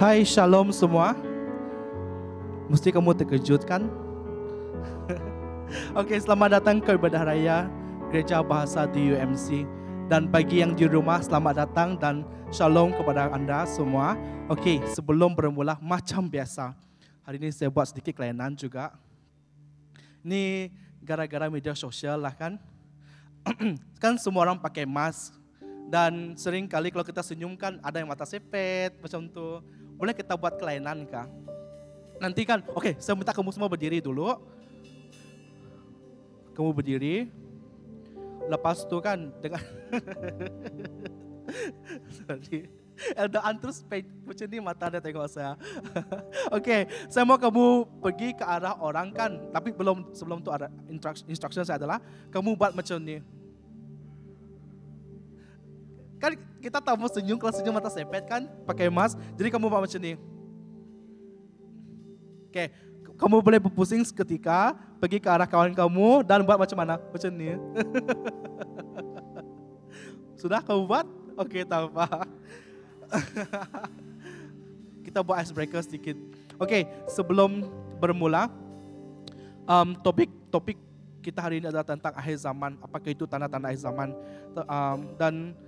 Hai, shalom semua. Mesti kamu terkejut kan? Oke, selamat datang ke ibadah raya Gereja Bahasa di UMC. Dan bagi yang di rumah, selamat datang dan shalom kepada Anda semua. Oke, sebelum bermula, macam biasa, hari ini saya buat sedikit kelainan juga. Ini gara-gara media sosial lah kan. Kan semua orang pakai mask. Dan sering kali kalau kita senyum kan ada yang mata sepet macam tu. Boleh kita buat kelainan kah? Nanti kan, oke, saya minta kamu semua berdiri dulu. Kamu berdiri. Lepas tu kan dengan sorry. Eldaan terus macam ni mata dia tengok saya. Oke, saya mau kamu pergi ke arah orang kan. Tapi sebelum tu ada instruction saya adalah kamu buat macam ni. Kan kita tahu senyum, kalau senyum mata sepet kan, pakai mask. Jadi kamu buat macam ni. Oke, kamu boleh berpusing seketika, pergi ke arah kawan kamu dan buat macam mana? Macam ni. Sudah kamu buat? Oke, tak apa. Kita buat icebreaker sedikit. Oke, sebelum bermula, topik kita hari ini adalah tentang akhir zaman. Apakah itu tanda-tanda akhir zaman? Dan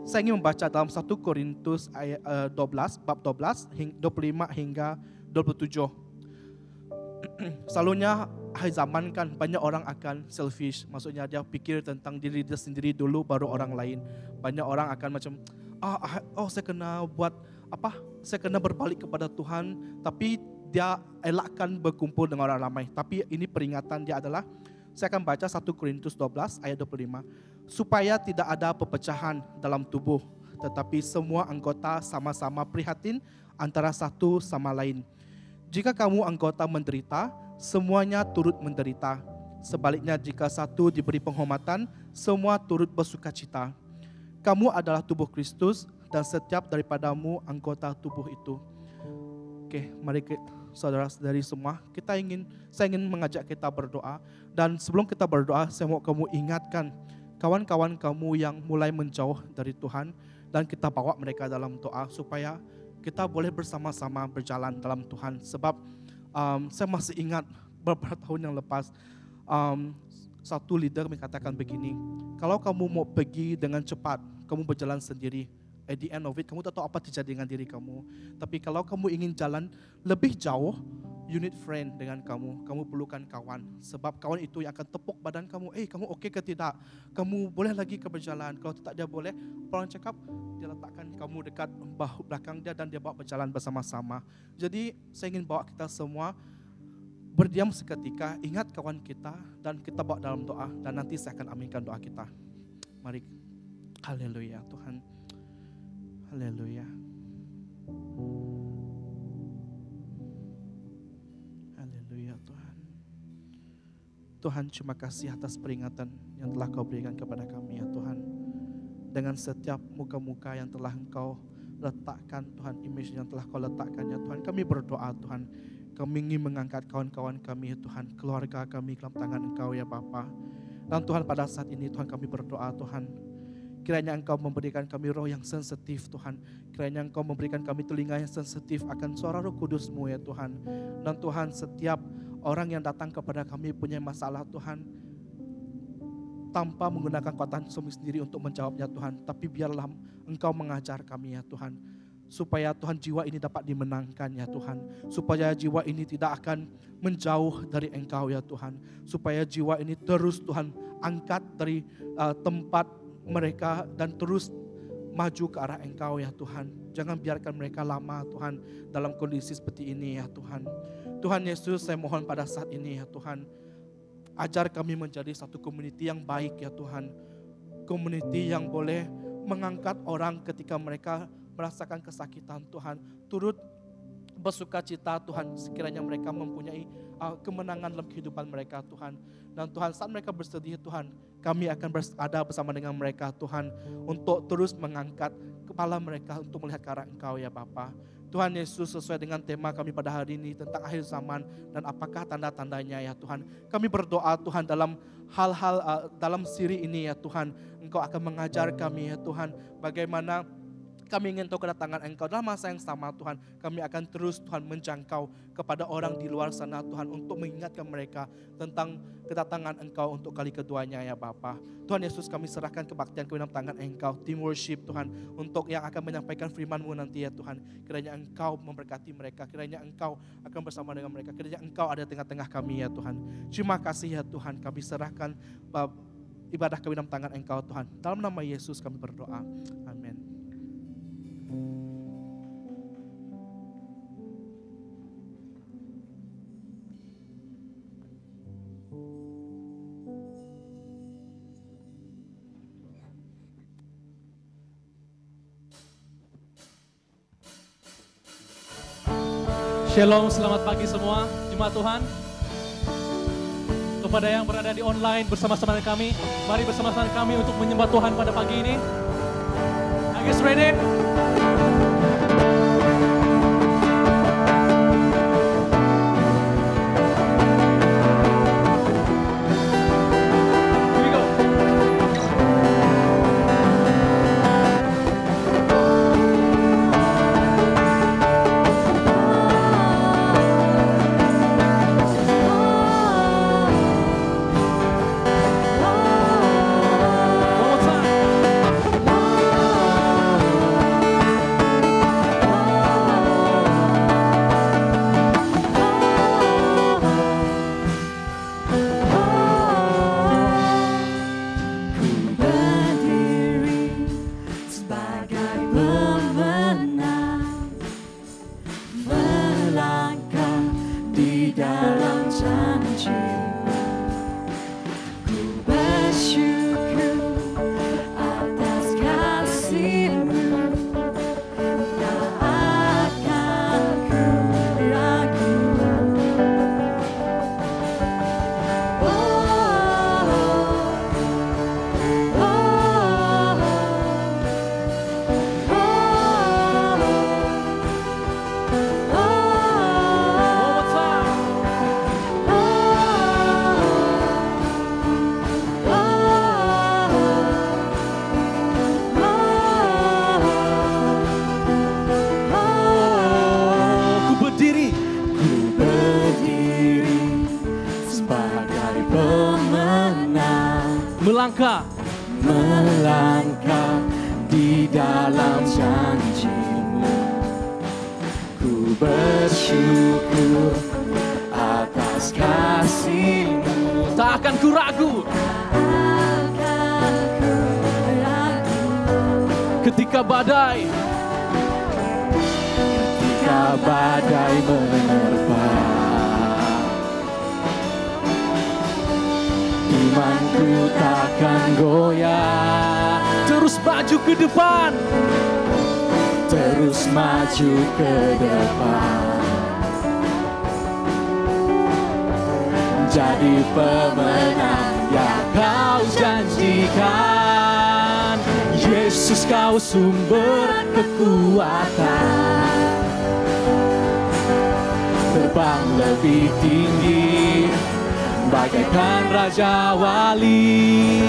saya ingin membaca dalam 1 Korintus ayat 12, bab 12, 25 hingga 27. Selalunya akhir zaman kan banyak orang akan selfish. Maksudnya dia pikir tentang diri dia sendiri dulu baru orang lain. Banyak orang akan macam, saya kena buat apa? Saya kena berbalik kepada Tuhan. Tapi dia elakkan berkumpul dengan orang ramai. Tapi ini peringatan dia adalah, saya akan baca 1 Korintus 12 ayat 25. Supaya tidak ada perpecahan dalam tubuh, tetapi semua anggota sama-sama prihatin antara satu sama lain. Jika kamu anggota menderita, semuanya turut menderita. Sebaliknya jika satu diberi penghormatan, semua turut bersukacita. Kamu adalah tubuh Kristus dan setiap daripadamu anggota tubuh itu. Oke, mari saudara-saudari semua, saya ingin mengajak kita berdoa. Dan sebelum kita berdoa, saya mau kamu ingatkan kawan-kawan kamu yang mulai menjauh dari Tuhan dan kita bawa mereka dalam doa supaya kita boleh bersama-sama berjalan dalam Tuhan. Sebab saya masih ingat beberapa tahun yang lepas satu leader mengatakan begini, kalau kamu mau pergi dengan cepat, kamu berjalan sendiri. At the end of it, kamu tak tahu apa terjadi dengan diri kamu. Tapi kalau kamu ingin jalan lebih jauh, you need friend dengan kamu. Kamu perlukan kawan. Sebab kawan itu yang akan tepuk badan kamu. Kamu okey ke tidak? Kamu boleh lagi ke berjalan. Kalau tidak dia boleh, orang cakap, dia letakkan kamu dekat bahu belakang dia dan dia bawa berjalan bersama-sama. Jadi saya ingin bawa kita semua berdiam seketika, ingat kawan kita dan kita bawa dalam doa. Dan nanti saya akan aminkan doa kita. Mari. Haleluya Tuhan. Haleluya. Haleluya Tuhan. Tuhan, terima kasih atas peringatan yang telah Kau berikan kepada kami ya Tuhan. Dengan setiap muka-muka yang telah Engkau letakkan Tuhan, image yang telah Kau letakkan ya Tuhan. Kami berdoa Tuhan, kami ingin mengangkat kawan-kawan kami ya Tuhan, keluarga kami dalam tangan Engkau ya Bapa. Dan Tuhan pada saat ini Tuhan kami berdoa Tuhan, kiranya Engkau memberikan kami roh yang sensitif Tuhan. Kiranya Engkau memberikan kami telinga yang sensitif akan suara Roh Kudus-Mu ya Tuhan. Dan Tuhan, setiap orang yang datang kepada kami punya masalah Tuhan, tanpa menggunakan kekuatan suami sendiri untuk menjawabnya Tuhan. Tapi biarlah Engkau mengajar kami ya Tuhan. Supaya Tuhan jiwa ini dapat dimenangkan ya Tuhan. Supaya jiwa ini tidak akan menjauh dari Engkau ya Tuhan. Supaya jiwa ini terus Tuhan angkat dari tempat mereka dan terus maju ke arah Engkau ya Tuhan. Jangan biarkan mereka lama Tuhan dalam kondisi seperti ini ya Tuhan. Tuhan Yesus, saya mohon pada saat ini ya Tuhan, ajar kami menjadi satu community yang baik ya Tuhan. Community yang boleh mengangkat orang ketika mereka merasakan kesakitan Tuhan. Turut bersukacita Tuhan sekiranya mereka mempunyai kemenangan dalam kehidupan mereka Tuhan. Dan Tuhan, saat mereka bersedih Tuhan, kami akan berada bersama dengan mereka Tuhan, untuk terus mengangkat kepala mereka untuk melihat ke arah Engkau ya Bapa. Tuhan Yesus, sesuai dengan tema kami pada hari ini tentang akhir zaman dan apakah tanda-tandanya ya Tuhan. Kami berdoa Tuhan dalam hal-hal dalam siri ini ya Tuhan, Engkau akan mengajar kami ya Tuhan, bagaimana Kami ingin tahu kedatangan Engkau dalam masa yang sama Tuhan. Kami akan terus Tuhan menjangkau kepada orang di luar sana Tuhan untuk mengingatkan mereka tentang kedatangan Engkau untuk kali keduanya ya Bapa. Tuhan Yesus, kami serahkan kebaktian ke dalam tangan Engkau, tim worship Tuhan, untuk yang akan menyampaikan firman-Mu nanti ya Tuhan. Kiranya Engkau memberkati mereka, kiranya Engkau akan bersama dengan mereka, kiranya Engkau ada di tengah-tengah kami ya Tuhan. Terima kasih ya Tuhan, kami serahkan ibadah kami dalam tangan Engkau Tuhan. Dalam nama Yesus kami berdoa. Amin. Shalom, selamat pagi semua, jemaat Tuhan. Kepada yang berada di online bersama-sama dengan kami, mari bersama-sama kami untuk menyembah Tuhan pada pagi ini. Are you guys ready? melangkah di dalam janji-Mu. Ku bersyukur atas kasih-Mu. Tak akan ku ragu ketika badai menerpa. Imanku takkan goyah. terus maju ke depan. Terus maju ke depan. Jadi pemenang yang Kau janjikan. Yesus, Kau sumber kekuatan. Terbang lebih tinggi bagaikan Raja Wali.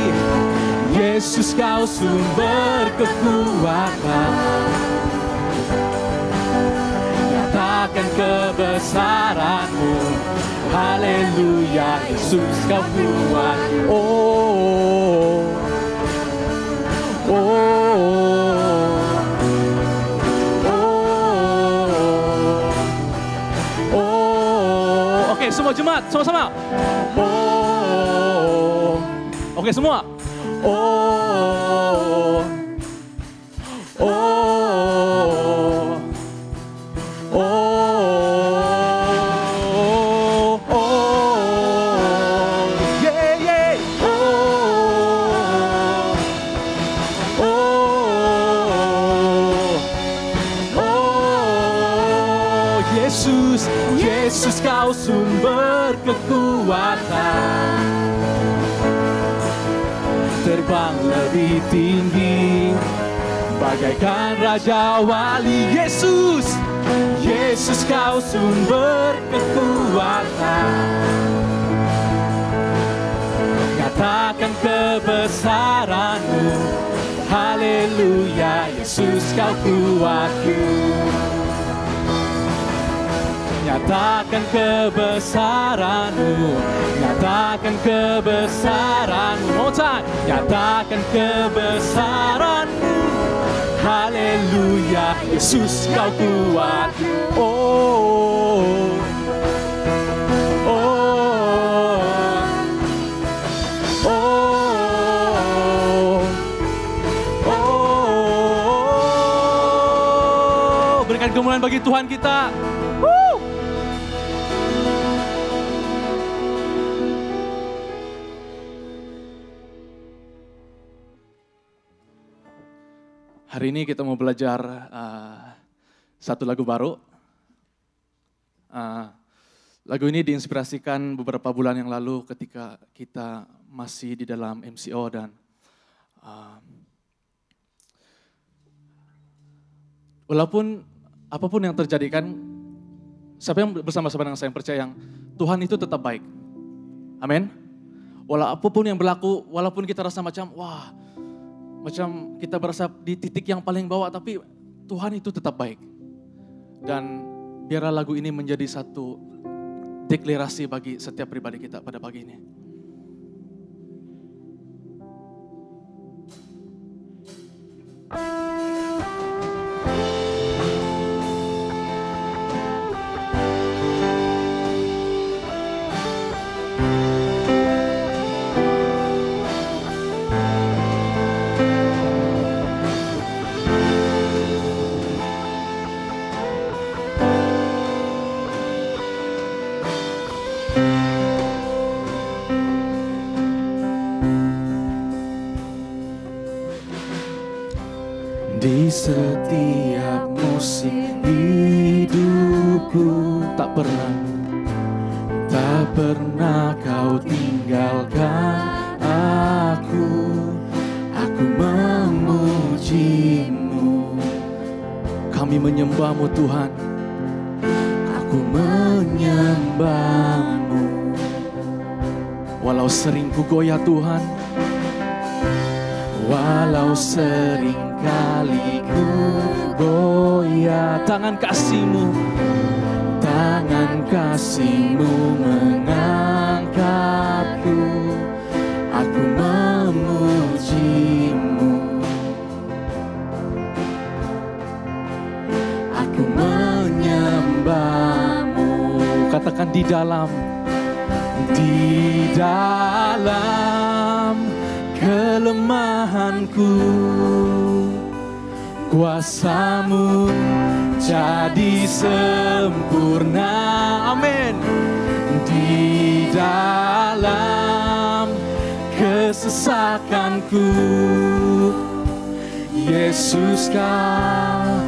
Yesus, Kau sumber kekuatan. Nyatakan kebesaran-Mu. Haleluya, Yesus, Kau kuat. Oh, oh, oh, oh. Oke, semua jemaat, sama-sama. Oh, Oke, semua. oh, oh, oh, oh, yeah, yeah, oh, oh, oh, Yesus, Yesus, Kau sumber kekuatan. Terbang lebih tinggi bagaikan Raja Wali. Yesus, Yesus, Kau sumber kekuatan. Nyatakan kebesaran-Mu. Haleluya, Yesus kau kuatku. Nyatakan kebesaran-Mu, nyatakan kebesaran-Mu. More time. Nyatakan kebesaran-Mu. Haleluya, Yesus kau kuat. Oh, oh, oh, oh. Berikan kemuliaan bagi Tuhan kita. Hari ini kita mau belajar satu lagu baru. Lagu ini diinspirasikan beberapa bulan yang lalu ketika kita masih di dalam MCO dan walaupun apapun yang terjadi kan, siapa yang bersama-sama dengan saya yang percaya yang Tuhan itu tetap baik. Amin. Walau apapun yang berlaku, walaupun kita rasa macam kita berasa di titik yang paling bawah, tapi Tuhan itu tetap baik. Dan biarlah lagu ini menjadi satu deklarasi bagi setiap pribadi kita pada pagi ini. Di setiap musim hidupku tak pernah kau tinggalkan aku memujimu. Kami menyembahmu Tuhan, aku menyembahmu. Walau sering ku goyah Tuhan, walau sering kali ku goyah, tangan kasih-Mu mengangkatku, aku memuji-Mu, aku menyembah-Mu. Katakan di dalam kelemahanku, kuasa-Mu jadi sempurna. Amin. Di dalam kesesakanku, Yesus kau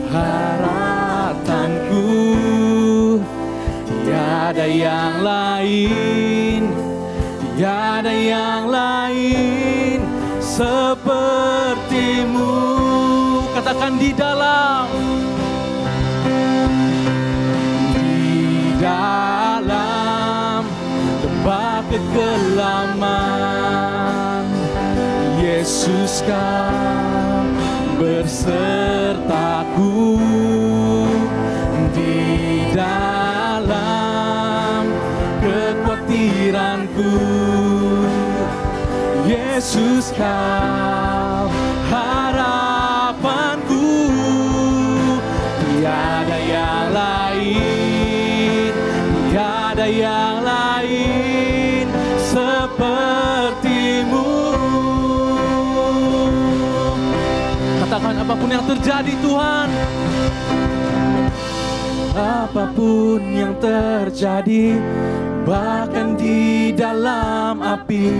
harapanku. Tiada yang lain, tiada yang lain seperti-Mu. Katakan di dalam lembah kekelaman, Yesus kau bersertaku. Di dalam kekhawatiranku, Yesus kau harapanku. Tiada yang lain, tiada yang lain seperti-Mu. Katakan apapun yang terjadi Tuhan, apapun yang terjadi, bahkan di dalam api,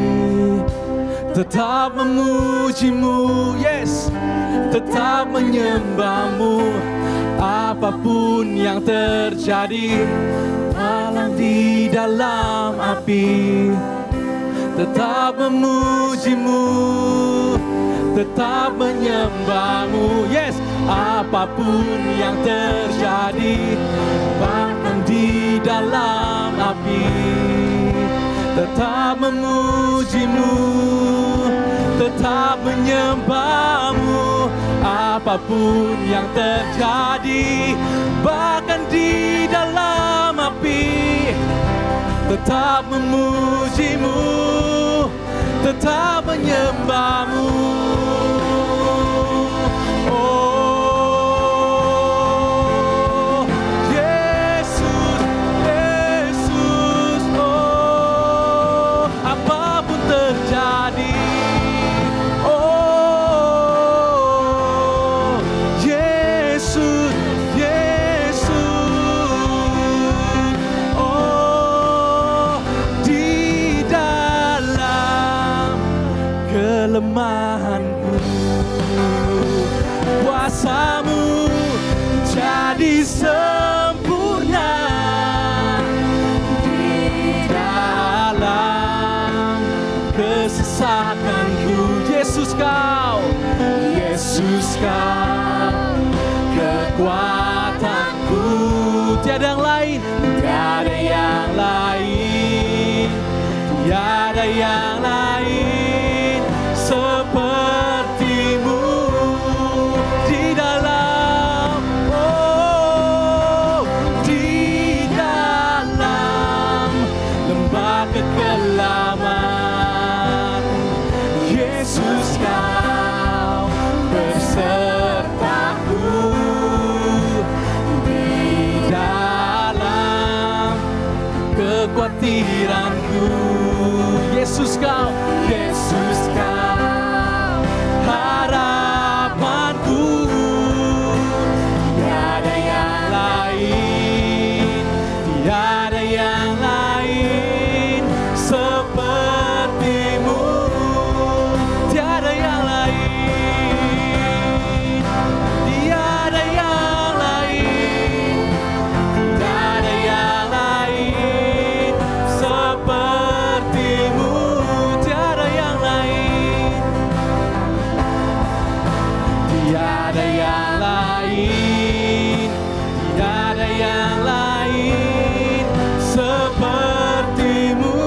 tetap memuji-Mu, yes, tetap menyembah-Mu. Apapun yang terjadi, walau di dalam api, tetap memuji-Mu, tetap menyembah-Mu, yes. Apapun yang terjadi, bahkan di dalam api, tetap memuji-Mu, tetap menyembah-Mu. Apapun yang terjadi, bahkan di dalam api, tetap memuji-Mu, tetap menyembah-Mu. Oh, Yesus, Yesus, oh, apapun terjadi, oh, Yesus, Yesus, oh, di dalam kelemahanku, kuasa-Mu jadi sempurna. Di dalam kesesakanku, Yesus Kau, Yesus Kau, kekuatanku. Tiada yang lain, tiada yang lain, tiada yang lain seperti-Mu. Di dalam, oh, di dalam lembah kekelaman, Yesus Kau bersertaku. Di dalam kekhawatiranku, Yesus Kau, Yesus Kau harapanku. Tiada yang lain, tiada yang lain seperti-Mu. Tiada yang lain, tiada yang lain, tiada yang lain seperti-Mu. Tiada yang lain, tiada yang lain, tiada yang lain seperti-Mu.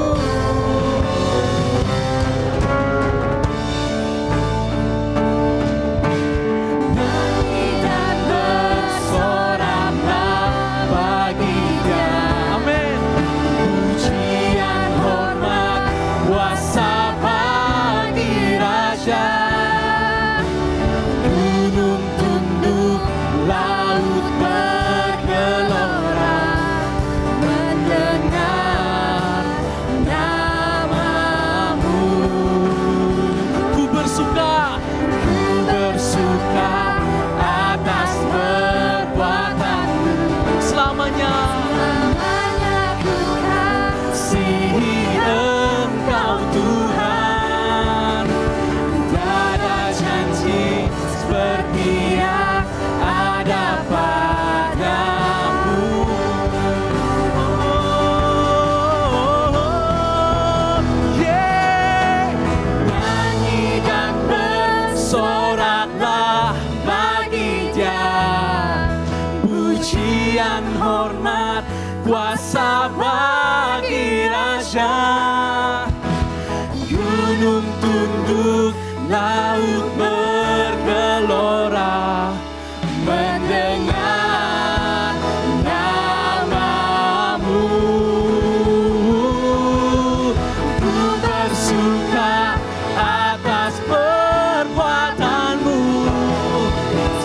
Nyanyi dan bersoraklah bagi Dia. Amin. Pujian, hormat, kuasa bagi Raja. Gunung tunduk, laut bergelora, mendengar nama-Mu. Ku bersuka atas perbuatan-Mu. Selamanya ku kasihi Engkau Tuhan. Tiada janji seperti yang ada padamu. Oh, yeah. Nyanyi dan bersoraklah bagi Dia. Pujian, hormat, kuasa bagi Raja. Gunung tunduk, laut bergelora, mendengar nama-Mu. Ku bersuka atas perbuatan-Mu.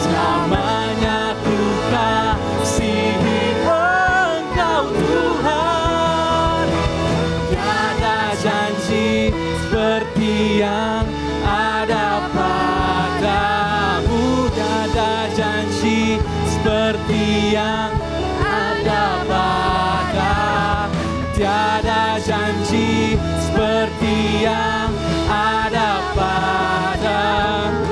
Selamanya ku kasihi Engkau Tuhan. Tiada janji seperti yang ada padamu. Tiada janji seperti yang ada pada. Tiada janji seperti yang ada padamu.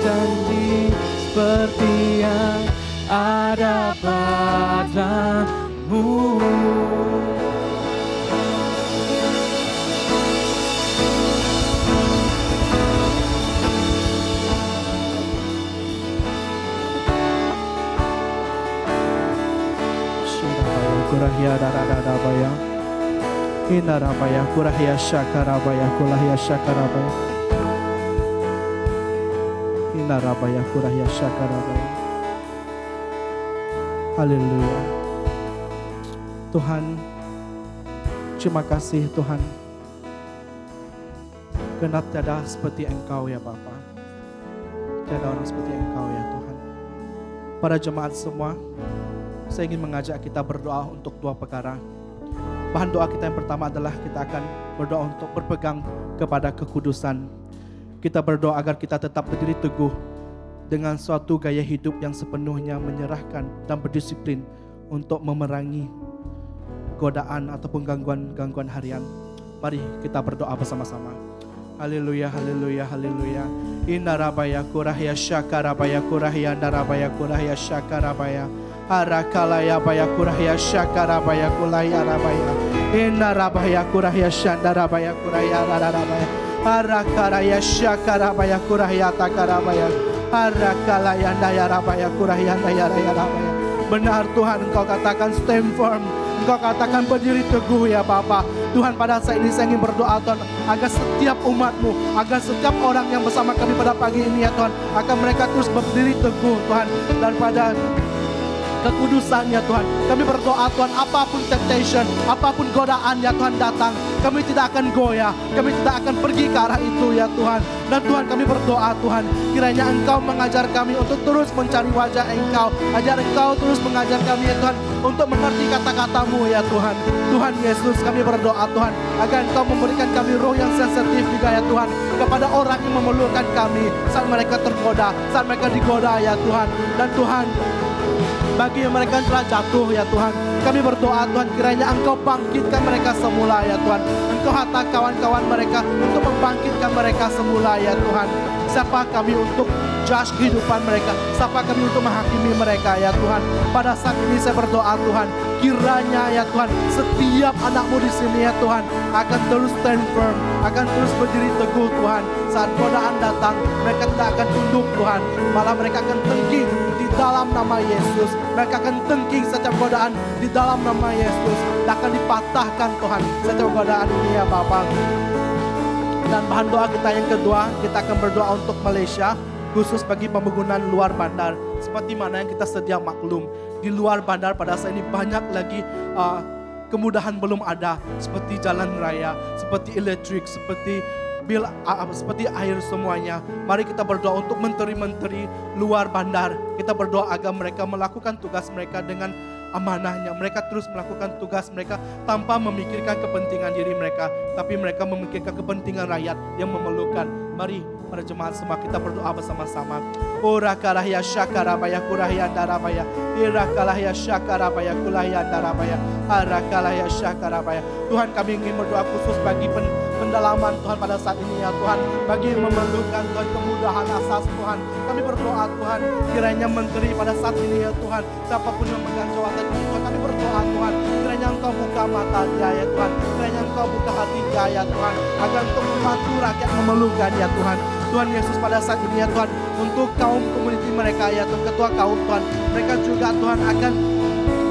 Janji seperti yang ada padamu. Kurahia darabaya, indarabaya, kurahia syakarabaya, kulahia syakarabaya. Inarabaya kurahya syakarabaya. Haleluya. Tuhan, terima kasih Tuhan. Karena tiada seperti Engkau ya Bapa. Tiada orang seperti Engkau ya Tuhan. Para jemaat semua, saya ingin mengajak kita berdoa untuk dua perkara. Bahan doa kita yang pertama adalah kita akan berdoa untuk berpegang kepada kekudusan. Kita berdoa agar kita tetap berdiri teguh dengan suatu gaya hidup yang sepenuhnya menyerahkan dan berdisiplin untuk memerangi godaan ataupun gangguan-gangguan harian. Mari kita berdoa bersama-sama. Haleluya, haleluya, haleluya. Inarabaya kurahya syakarabaya kurahya narabaya kurahya syakarabaya. Arakalaya baya kurahya syakarabaya kulaya rabaya. Inarabaya kurahya syandarabaya kurahya rarabaya. Arakaraya syakarabaya kurahya takarabaya. Arakalaya nayarabaya kurahya nayarabaya. Benar Tuhan, Engkau katakan stand firm. Engkau katakan berdiri teguh ya Bapa. Tuhan, pada saat ini saya ingin berdoa Tuhan, agar setiap umat-Mu, agar setiap orang yang bersama kami pada pagi ini ya Tuhan, agar mereka terus berdiri teguh Tuhan, daripada kekudusan ya Tuhan. Kami berdoa Tuhan, apapun temptation, apapun godaan ya Tuhan datang, kami tidak akan goyah, kami tidak akan pergi ke arah itu ya Tuhan. Dan Tuhan, kami berdoa Tuhan, kiranya Engkau mengajar kami untuk terus mencari wajah Engkau. Ajar Engkau terus mengajar kami ya Tuhan, untuk mengerti kata-kata-Mu ya Tuhan. Tuhan Yesus, kami berdoa Tuhan, agar Engkau memberikan kami roh yang sensitif juga ya Tuhan, kepada orang yang memerlukan kami saat mereka tergoda, saat mereka digoda ya Tuhan. Dan Tuhan, bagi yang mereka telah jatuh ya Tuhan, kami berdoa Tuhan, kiranya Engkau bangkitkan mereka semula ya Tuhan. Engkau hantar kawan-kawan mereka untuk membangkitkan mereka semula ya Tuhan. Siapa kami untuk judge kehidupan mereka, siapa kami untuk menghakimi mereka ya Tuhan. Pada saat ini saya berdoa Tuhan, kiranya ya Tuhan, setiap anak-Mu di sini ya Tuhan akan terus stand firm, akan terus berdiri teguh Tuhan. Saat godaan datang, mereka tidak akan tunduk Tuhan, malah mereka akan tengking di dalam nama Yesus. Mereka akan tengking setiap godaan di dalam nama Yesus, dan akan dipatahkan Tuhan setiap godaan ini ya Bapa. Dan bahan doa kita yang kedua, kita akan berdoa untuk Malaysia, khusus bagi pembangunan luar bandar. Seperti mana yang kita sedia maklum, di luar bandar pada saat ini banyak lagi kemudahan belum ada, seperti jalan raya, seperti elektrik, seperti bil, seperti air semuanya. Mari kita berdoa untuk menteri-menteri luar bandar. Kita berdoa agar mereka melakukan tugas mereka dengan amanahnya. Mereka terus melakukan tugas mereka tanpa memikirkan kepentingan diri mereka, tapi mereka memikirkan kepentingan rakyat yang memerlukan. Mari para jemaat semua kita berdoa bersama-sama. Ora kalahya syakarabaya kurahya darabaya. Ira kalahya syakarabaya kulahya darabaya. Ara kalahya syakarabaya. Tuhan, kami ingin berdoa khusus bagi pendalaman Tuhan pada saat ini ya Tuhan, bagi yang memerlukan Tuhan kemudahan asas Tuhan. Kami berdoa Tuhan, kiranya menteri pada saat ini ya Tuhan, siapapun yang memegang jawatan ini Tuhan, kami berdoa Tuhan, kiranya Engkau buka mata dia ya Tuhan, kiranya Engkau buka hati dia ya Tuhan, agar untuk membantu rakyat memerlukan ya Tuhan. Tuhan Yesus, pada saat ini ya Tuhan, untuk kaum komuniti mereka ya Tuhan, ketua kaum Tuhan, mereka juga Tuhan akan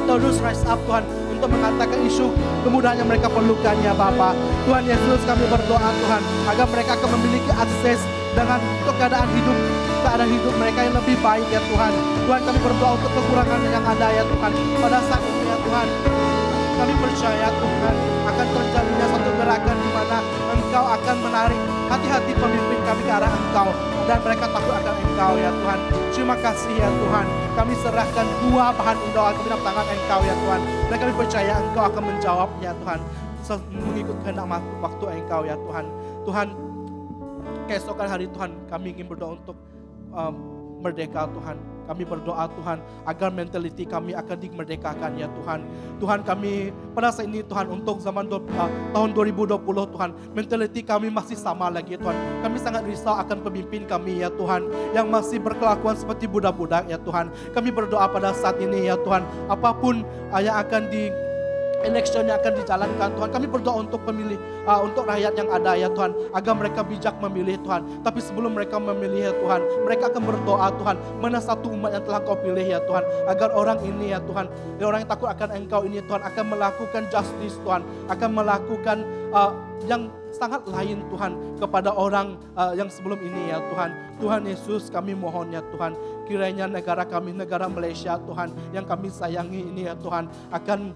terus rise up Tuhan, untuk mengatakan isu kemudahan yang mereka perlukan ya Bapa. Tuhan Yesus, kami berdoa Tuhan, agar mereka akan memiliki akses dengan keadaan hidup mereka yang lebih baik ya Tuhan. Tuhan, kami berdoa untuk kekurangan yang ada ya Tuhan. Pada saat ini ya Tuhan, kami percaya Tuhan akan terjadinya satu gerakan di mana Engkau akan menarik hati-hati pemimpin kami ke arah Engkau, dan mereka takut akan Engkau ya Tuhan. Terima kasih ya Tuhan, kami serahkan dua bahan doa ke dalam tangan Engkau ya Tuhan, dan kami percaya Engkau akan menjawabnya Tuhan, mengikut kehendak waktu Engkau ya Tuhan. Tuhan, keesokan hari Tuhan, kami ingin berdoa untuk merdeka Tuhan. Kami berdoa Tuhan agar mentaliti kami akan dimerdekakan ya Tuhan. Tuhan, kami pada saat ini Tuhan, untuk zaman tahun 2020 Tuhan, mentaliti kami masih sama lagi Tuhan. Kami sangat risau akan pemimpin kami ya Tuhan, yang masih berkelakuan seperti budak-budak ya Tuhan. Kami berdoa pada saat ini ya Tuhan, apapun yang akan election yang akan dijalankan Tuhan, kami berdoa untuk pemilih, untuk rakyat yang ada ya Tuhan, agar mereka bijak memilih Tuhan. Tapi sebelum mereka memilih ya Tuhan, mereka akan berdoa Tuhan, mana satu umat yang telah Kau pilih ya Tuhan, agar orang ini ya Tuhan, orang yang takut akan Engkau ini Tuhan, akan melakukan justice Tuhan, akan melakukan yang sangat lain Tuhan kepada orang yang sebelum ini ya Tuhan. Tuhan Yesus kami mohon ya Tuhan, kiranya negara kami, negara Malaysia Tuhan, yang kami sayangi ini ya Tuhan, akan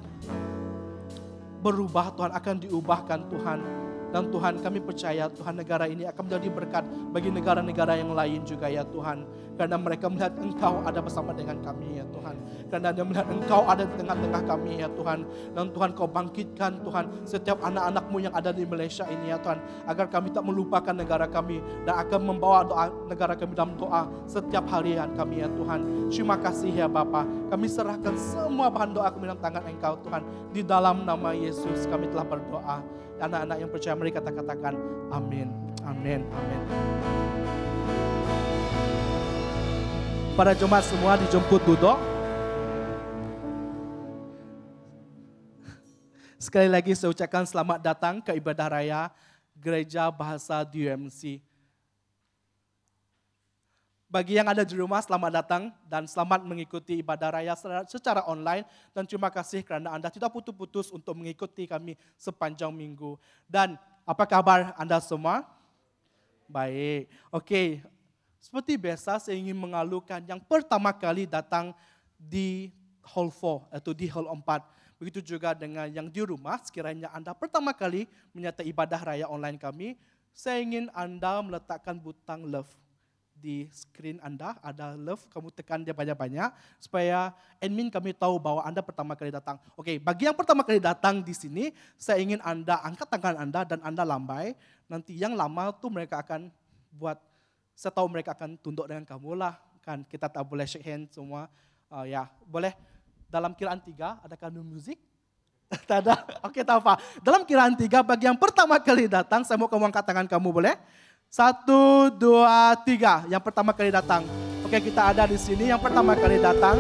berubah Tuhan, akan diubahkan Tuhan. Dan Tuhan kami percaya Tuhan negara ini akan menjadi berkat bagi negara-negara yang lain juga ya Tuhan. Karena mereka melihat Engkau ada bersama dengan kami ya Tuhan. Karena dia melihat Engkau ada di tengah-tengah kami ya Tuhan. Dan Tuhan Kau bangkitkan Tuhan setiap anak-anak-Mu yang ada di Malaysia ini ya Tuhan. Agar kami tak melupakan negara kami dan akan membawa doa negara kami dalam doa setiap harian kami ya Tuhan. Terima kasih ya Bapa. Kami serahkan semua bahan doa kami dalam tangan Engkau Tuhan. Di dalam nama Yesus kami telah berdoa. Anak-anak yang percaya mereka katakan amin, amin, amin. Para jemaat semua dijemput duduk. Sekali lagi saya ucapkan selamat datang ke ibadah raya Gereja Bahasa DUMC. Bagi yang ada di rumah, selamat datang dan selamat mengikuti ibadah raya secara online. Dan terima kasih kerana Anda tidak putus-putus untuk mengikuti kami sepanjang minggu. Dan apa kabar Anda semua? Baik. Okey. Seperti biasa, saya ingin mengalukan yang pertama kali datang di Hall 4 atau di Hall 4. Begitu juga dengan yang di rumah, sekiranya Anda pertama kali menyertai ibadah raya online kami, saya ingin Anda meletakkan butang love. Di skrin Anda ada love, kamu tekan dia banyak-banyak supaya admin kami tahu bahwa Anda pertama kali datang. Okey, bagi yang pertama kali datang di sini, saya ingin Anda angkat tangan Anda dan Anda lambai. Nanti yang lama tu mereka akan buat, saya tahu mereka akan tunduk dengan kamu lah. Kan kita tak boleh shake hand semua. Ya, boleh. Dalam kiraan 3, adakah no music? Tak ada. Okey, tak apa. Dalam kiraan 3, bagi yang pertama kali datang, saya mau kamu angkat tangan kamu, boleh? 1, 2, 3. Yang pertama kali datang. Oke, kita ada di sini yang pertama kali datang.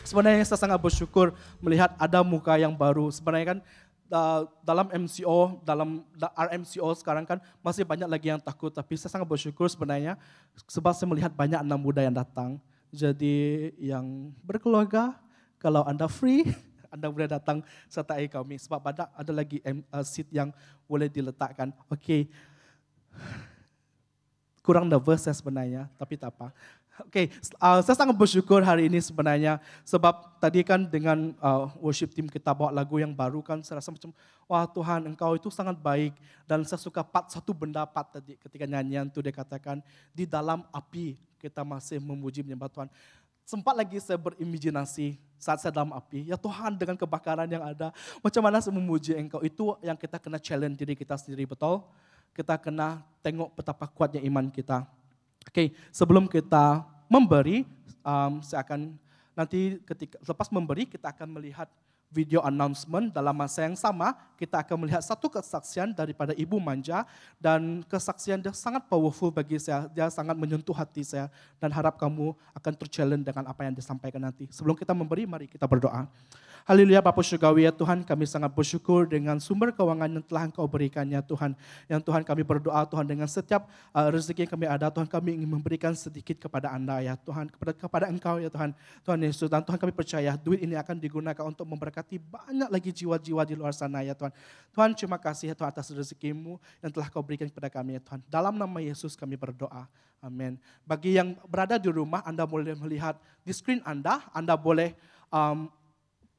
Sebenarnya saya sangat bersyukur melihat ada muka yang baru. Sebenarnya kan dalam MCO, dalam RMCO sekarang kan masih banyak lagi yang takut. Tapi saya sangat bersyukur sebenarnya sebab saya melihat banyak anak muda yang datang. Jadi yang berkeluarga, kalau Anda free, Anda boleh datang sertai kami sebab ada lagi seat yang boleh diletakkan. Okey. Kurang nervous saya sebenarnya, tapi tak apa. Okey, saya sangat bersyukur hari ini sebenarnya sebab tadi kan dengan worship team kita bawa lagu yang baru kan saya rasa macam wah Tuhan Engkau itu sangat baik dan saya suka satu benda tadi ketika nyanyian tu dia katakan di dalam api kita masih memuji menyembah Tuhan. Sempat lagi saya berimajinasi saat saya dalam api. Ya Tuhan dengan kebakaran yang ada, macam mana saya memuji Engkau. Itu yang kita kena challenge diri kita sendiri, betul? Kita kena tengok betapa kuatnya iman kita. Okey, sebelum kita memberi, saya akan nanti lepas memberi kita akan melihat video announcement. Dalam masa yang sama, kita akan melihat satu kesaksian daripada Ibu Manja dan kesaksian dia sangat powerful bagi saya. Dia sangat menyentuh hati saya dan harap kamu akan terchallenge dengan apa yang disampaikan nanti. Sebelum kita memberi, mari kita berdoa. Haleluya Bapa Surgawi ya Tuhan, kami sangat bersyukur dengan sumber keuangan yang telah Engkau berikan ya Tuhan. Yang Tuhan kami berdoa Tuhan dengan setiap rezeki yang kami ada, Tuhan kami ingin memberikan sedikit kepada Anda ya Tuhan, kepada Engkau ya Tuhan. Tuhan Yesus, dan Tuhan kami percaya duit ini akan digunakan untuk memberkati banyak lagi jiwa-jiwa di luar sana ya Tuhan. Tuhan terima kasih ya Tuhan atas rezekimu yang telah Kau berikan kepada kami ya Tuhan. Dalam nama Yesus kami berdoa. Amin. Bagi yang berada di rumah, Anda boleh melihat di screen Anda boleh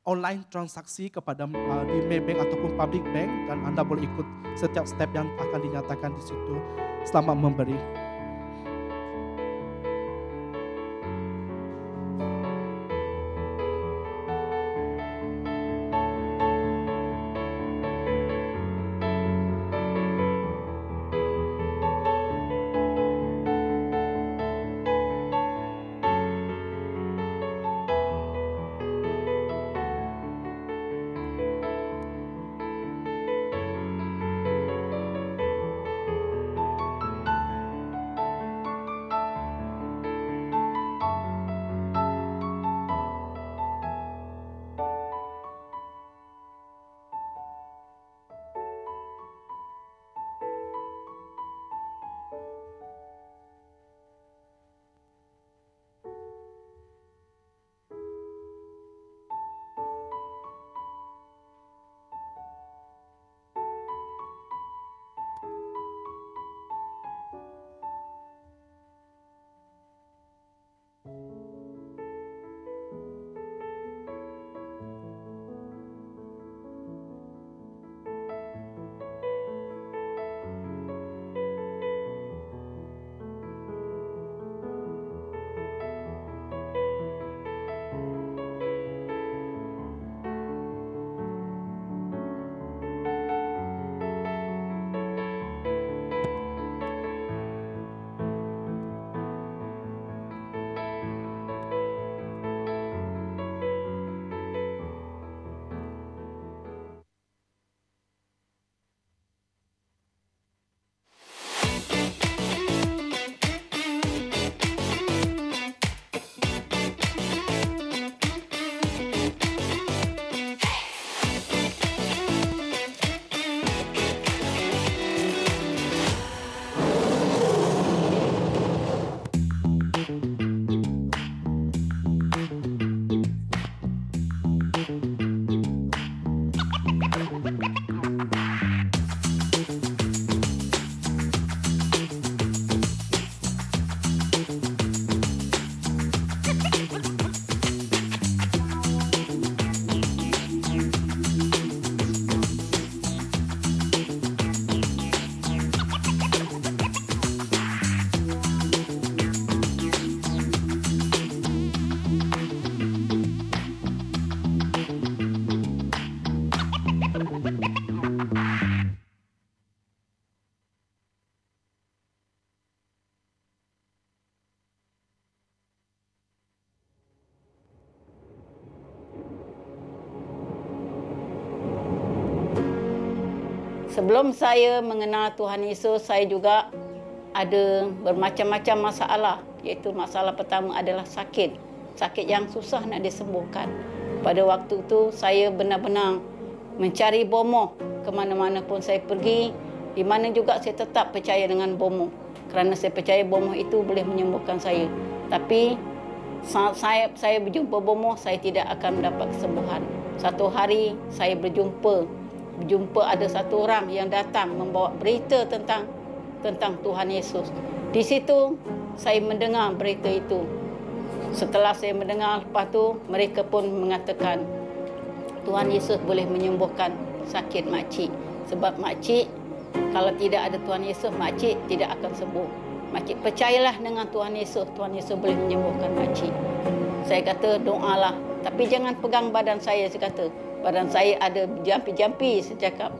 online transaksi kepada di Maybank ataupun public bank dan Anda boleh ikut setiap step yang akan dinyatakan di situ. Selamat memberi. Sebelum saya mengenal Tuhan Yesus, saya juga ada bermacam-macam masalah. Iaitu masalah pertama adalah sakit. Sakit yang susah nak disembuhkan. Pada waktu itu, saya benar-benar mencari bomoh. Ke mana-mana pun saya pergi, di mana juga saya tetap percaya dengan bomoh. Kerana saya percaya bomoh itu boleh menyembuhkan saya. Tapi saat saya berjumpa bomoh, saya tidak akan mendapat kesembuhan. Satu hari saya berjumpa ada satu orang yang datang membawa berita tentang Tuhan Yesus. Di situ saya mendengar berita itu. Setelah saya mendengar, lepas tu mereka pun mengatakan Tuhan Yesus boleh menyembuhkan sakit makcik. Sebab makcik, kalau tidak ada Tuhan Yesus, makcik tidak akan sembuh. Makcik percayalah dengan Tuhan Yesus boleh menyembuhkan makcik. Saya kata doalah, tapi jangan pegang badan saya kata. Badan saya ada jampi-jampi, saya cakap.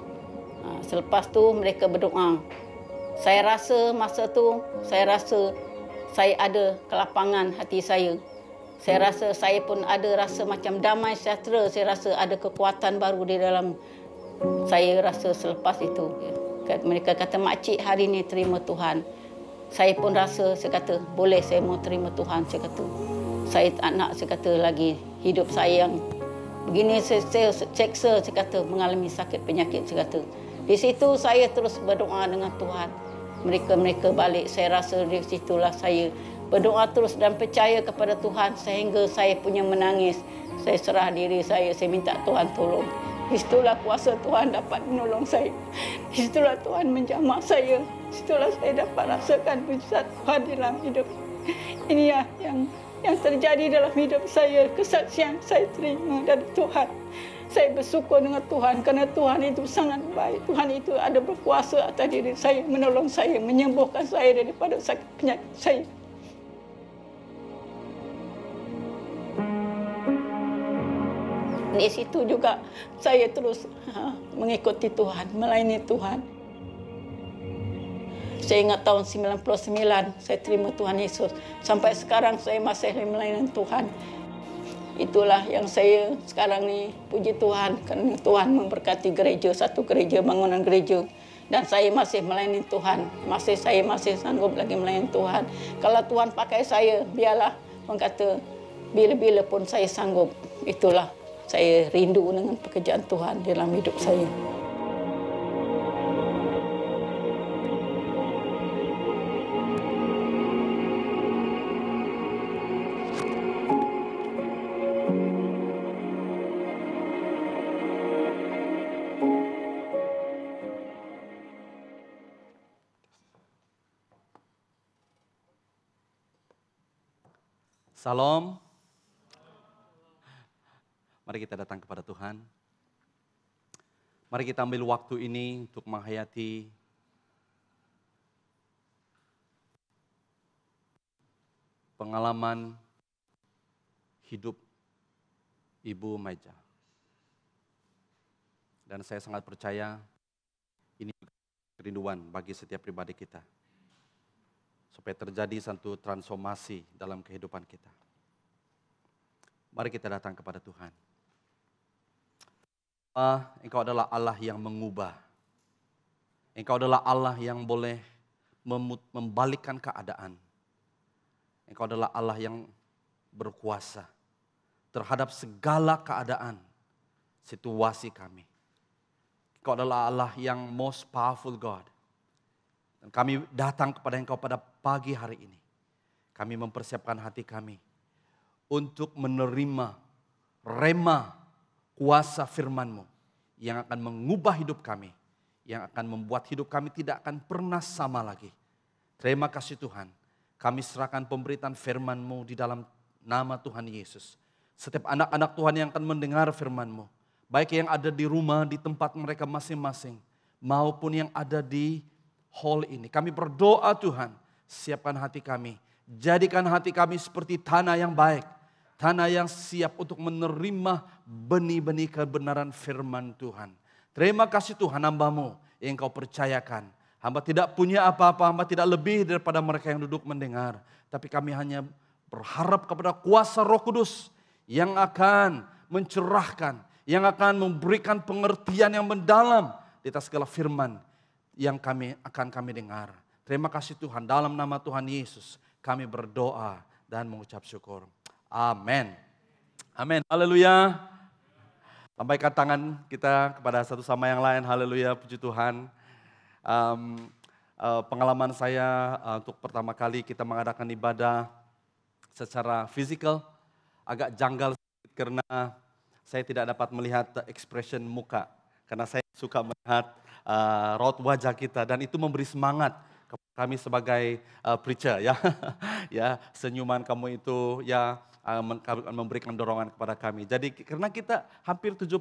Selepas tu mereka berdoa. Saya rasa masa tu, saya ada kelapangan hati saya. Saya rasa saya pun ada rasa macam damai sejahtera. Saya rasa ada kekuatan baru di dalam saya rasa selepas itu. Mereka kata, makcik hari ni terima Tuhan. Saya pun rasa, saya kata, boleh saya mau terima Tuhan, saya kata. Saya tak nak, saya kata, lagi hidup saya yang begini saya seksa, saya kata, mengalami sakit penyakit, saya kata. Di situ saya terus berdoa dengan Tuhan. Mereka balik, saya rasa di situlah saya berdoa terus dan percaya kepada Tuhan sehingga saya punya menangis. Saya serah diri saya minta Tuhan tolong. Di situlah kuasa Tuhan dapat menolong saya. Di situlah Tuhan menjamah saya. Di situlah saya dapat rasakan mujizat Tuhan dalam hidup. Ini yang terjadi dalam hidup saya, kesaksian saya terima dari Tuhan. Saya bersyukur dengan Tuhan kerana Tuhan itu sangat baik. Tuhan itu ada berkuasa atas diri saya, menolong saya, menyembuhkan saya daripada sakit penyakit saya. Di situ juga saya terus mengikuti Tuhan, melayani Tuhan. Saya ingat tahun 99 saya terima Tuhan Yesus. Sampai sekarang saya masih melayani Tuhan. Itulah yang saya sekarang ni puji Tuhan kerana Tuhan memberkati gereja, satu gereja, bangunan gereja. Dan saya masih melayani Tuhan. Saya masih sanggup lagi melayani Tuhan. Kalau Tuhan pakai saya, biarlah. Orang kata, bila-bila pun saya sanggup. Itulah saya rindu dengan pekerjaan Tuhan dalam hidup saya. Salam. Mari kita datang kepada Tuhan. Mari kita ambil waktu ini untuk menghayati pengalaman hidup Ibu Maija. Dan saya sangat percaya ini kerinduan bagi setiap pribadi kita. Supaya terjadi satu transformasi dalam kehidupan kita. Mari kita datang kepada Tuhan. Engkau adalah Allah yang mengubah. Engkau adalah Allah yang boleh membalikkan keadaan. Engkau adalah Allah yang berkuasa terhadap segala keadaan, situasi kami. Engkau adalah Allah yang most powerful God. Dan kami datang kepada Engkau pada pagi hari ini. Kami mempersiapkan hati kami untuk menerima rema kuasa firman-Mu yang akan mengubah hidup kami, yang akan membuat hidup kami tidak akan pernah sama lagi. Terima kasih Tuhan, kami serahkan pemberitaan firman-Mu di dalam nama Tuhan Yesus. Setiap anak-anak Tuhan yang akan mendengar firman-Mu, baik yang ada di rumah, di tempat mereka masing-masing, maupun yang ada di hall ini. Kami berdoa Tuhan, siapkan hati kami, jadikan hati kami seperti tanah yang baik, tanah yang siap untuk menerima benih-benih kebenaran firman Tuhan. Terima kasih Tuhan, hamba-Mu yang Kau percayakan. Hamba tidak punya apa-apa, hamba tidak lebih daripada mereka yang duduk mendengar. Tapi kami hanya berharap kepada kuasa Roh Kudus yang akan mencerahkan, yang akan memberikan pengertian yang mendalam di atas segala firman yang akan kami dengar. Terima kasih Tuhan, dalam nama Tuhan Yesus kami berdoa dan mengucap syukur. Amin. Amin. Haleluya. Lambaikan tangan kita kepada satu sama yang lain. Haleluya, puji Tuhan. Pengalaman saya untuk pertama kali kita mengadakan ibadah secara fisikal agak janggal karena saya tidak dapat melihat expression muka. Karena saya suka melihat raut wajah kita dan itu memberi semangat kami sebagai preacher ya. Ya, senyuman kamu itu ya memberikan dorongan kepada kami. Jadi karena kita hampir 70%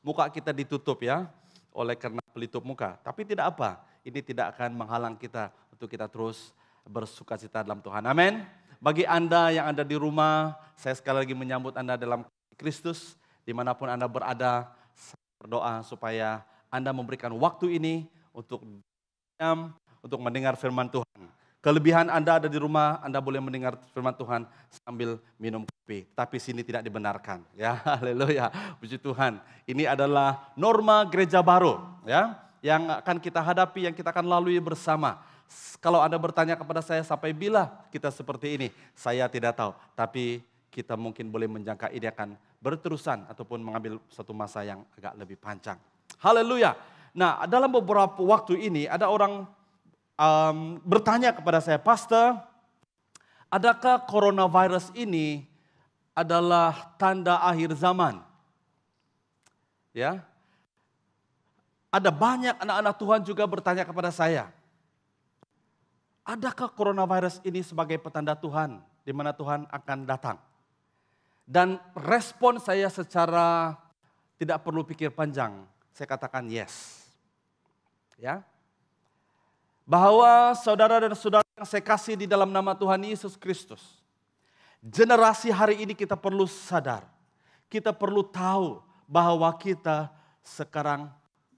muka kita ditutup ya oleh karena pelitup muka. Tapi tidak apa, ini tidak akan menghalang kita untuk kita terus bersukacita dalam Tuhan. Amin. Bagi Anda yang ada di rumah, saya sekali lagi menyambut Anda dalam Kristus. Dimanapun Anda berada, saya berdoa supaya Anda memberikan waktu ini untuk mendengar firman Tuhan. Kelebihan Anda ada di rumah, Anda boleh mendengar firman Tuhan sambil minum kopi. Tapi sini tidak dibenarkan. Ya, haleluya. Puji Tuhan. Ini adalah norma gereja baru, ya, yang akan kita hadapi, yang kita akan lalui bersama. Kalau Anda bertanya kepada saya sampai bila kita seperti ini, saya tidak tahu. Tapi kita mungkin boleh menjangka ini akan berterusan ataupun mengambil satu masa yang agak lebih panjang. Haleluya. Nah, dalam beberapa waktu ini ada orang bertanya kepada saya, Pastor, adakah coronavirus ini adalah tanda akhir zaman? Ya, ada banyak anak-anak Tuhan juga bertanya kepada saya, adakah coronavirus ini sebagai petanda Tuhan, di mana Tuhan akan datang? Dan respon saya secara tidak perlu pikir panjang, saya katakan yes. Ya. Bahwa saudara dan saudara yang saya kasih di dalam nama Tuhan Yesus Kristus, generasi hari ini kita perlu sadar, kita perlu tahu bahwa kita sekarang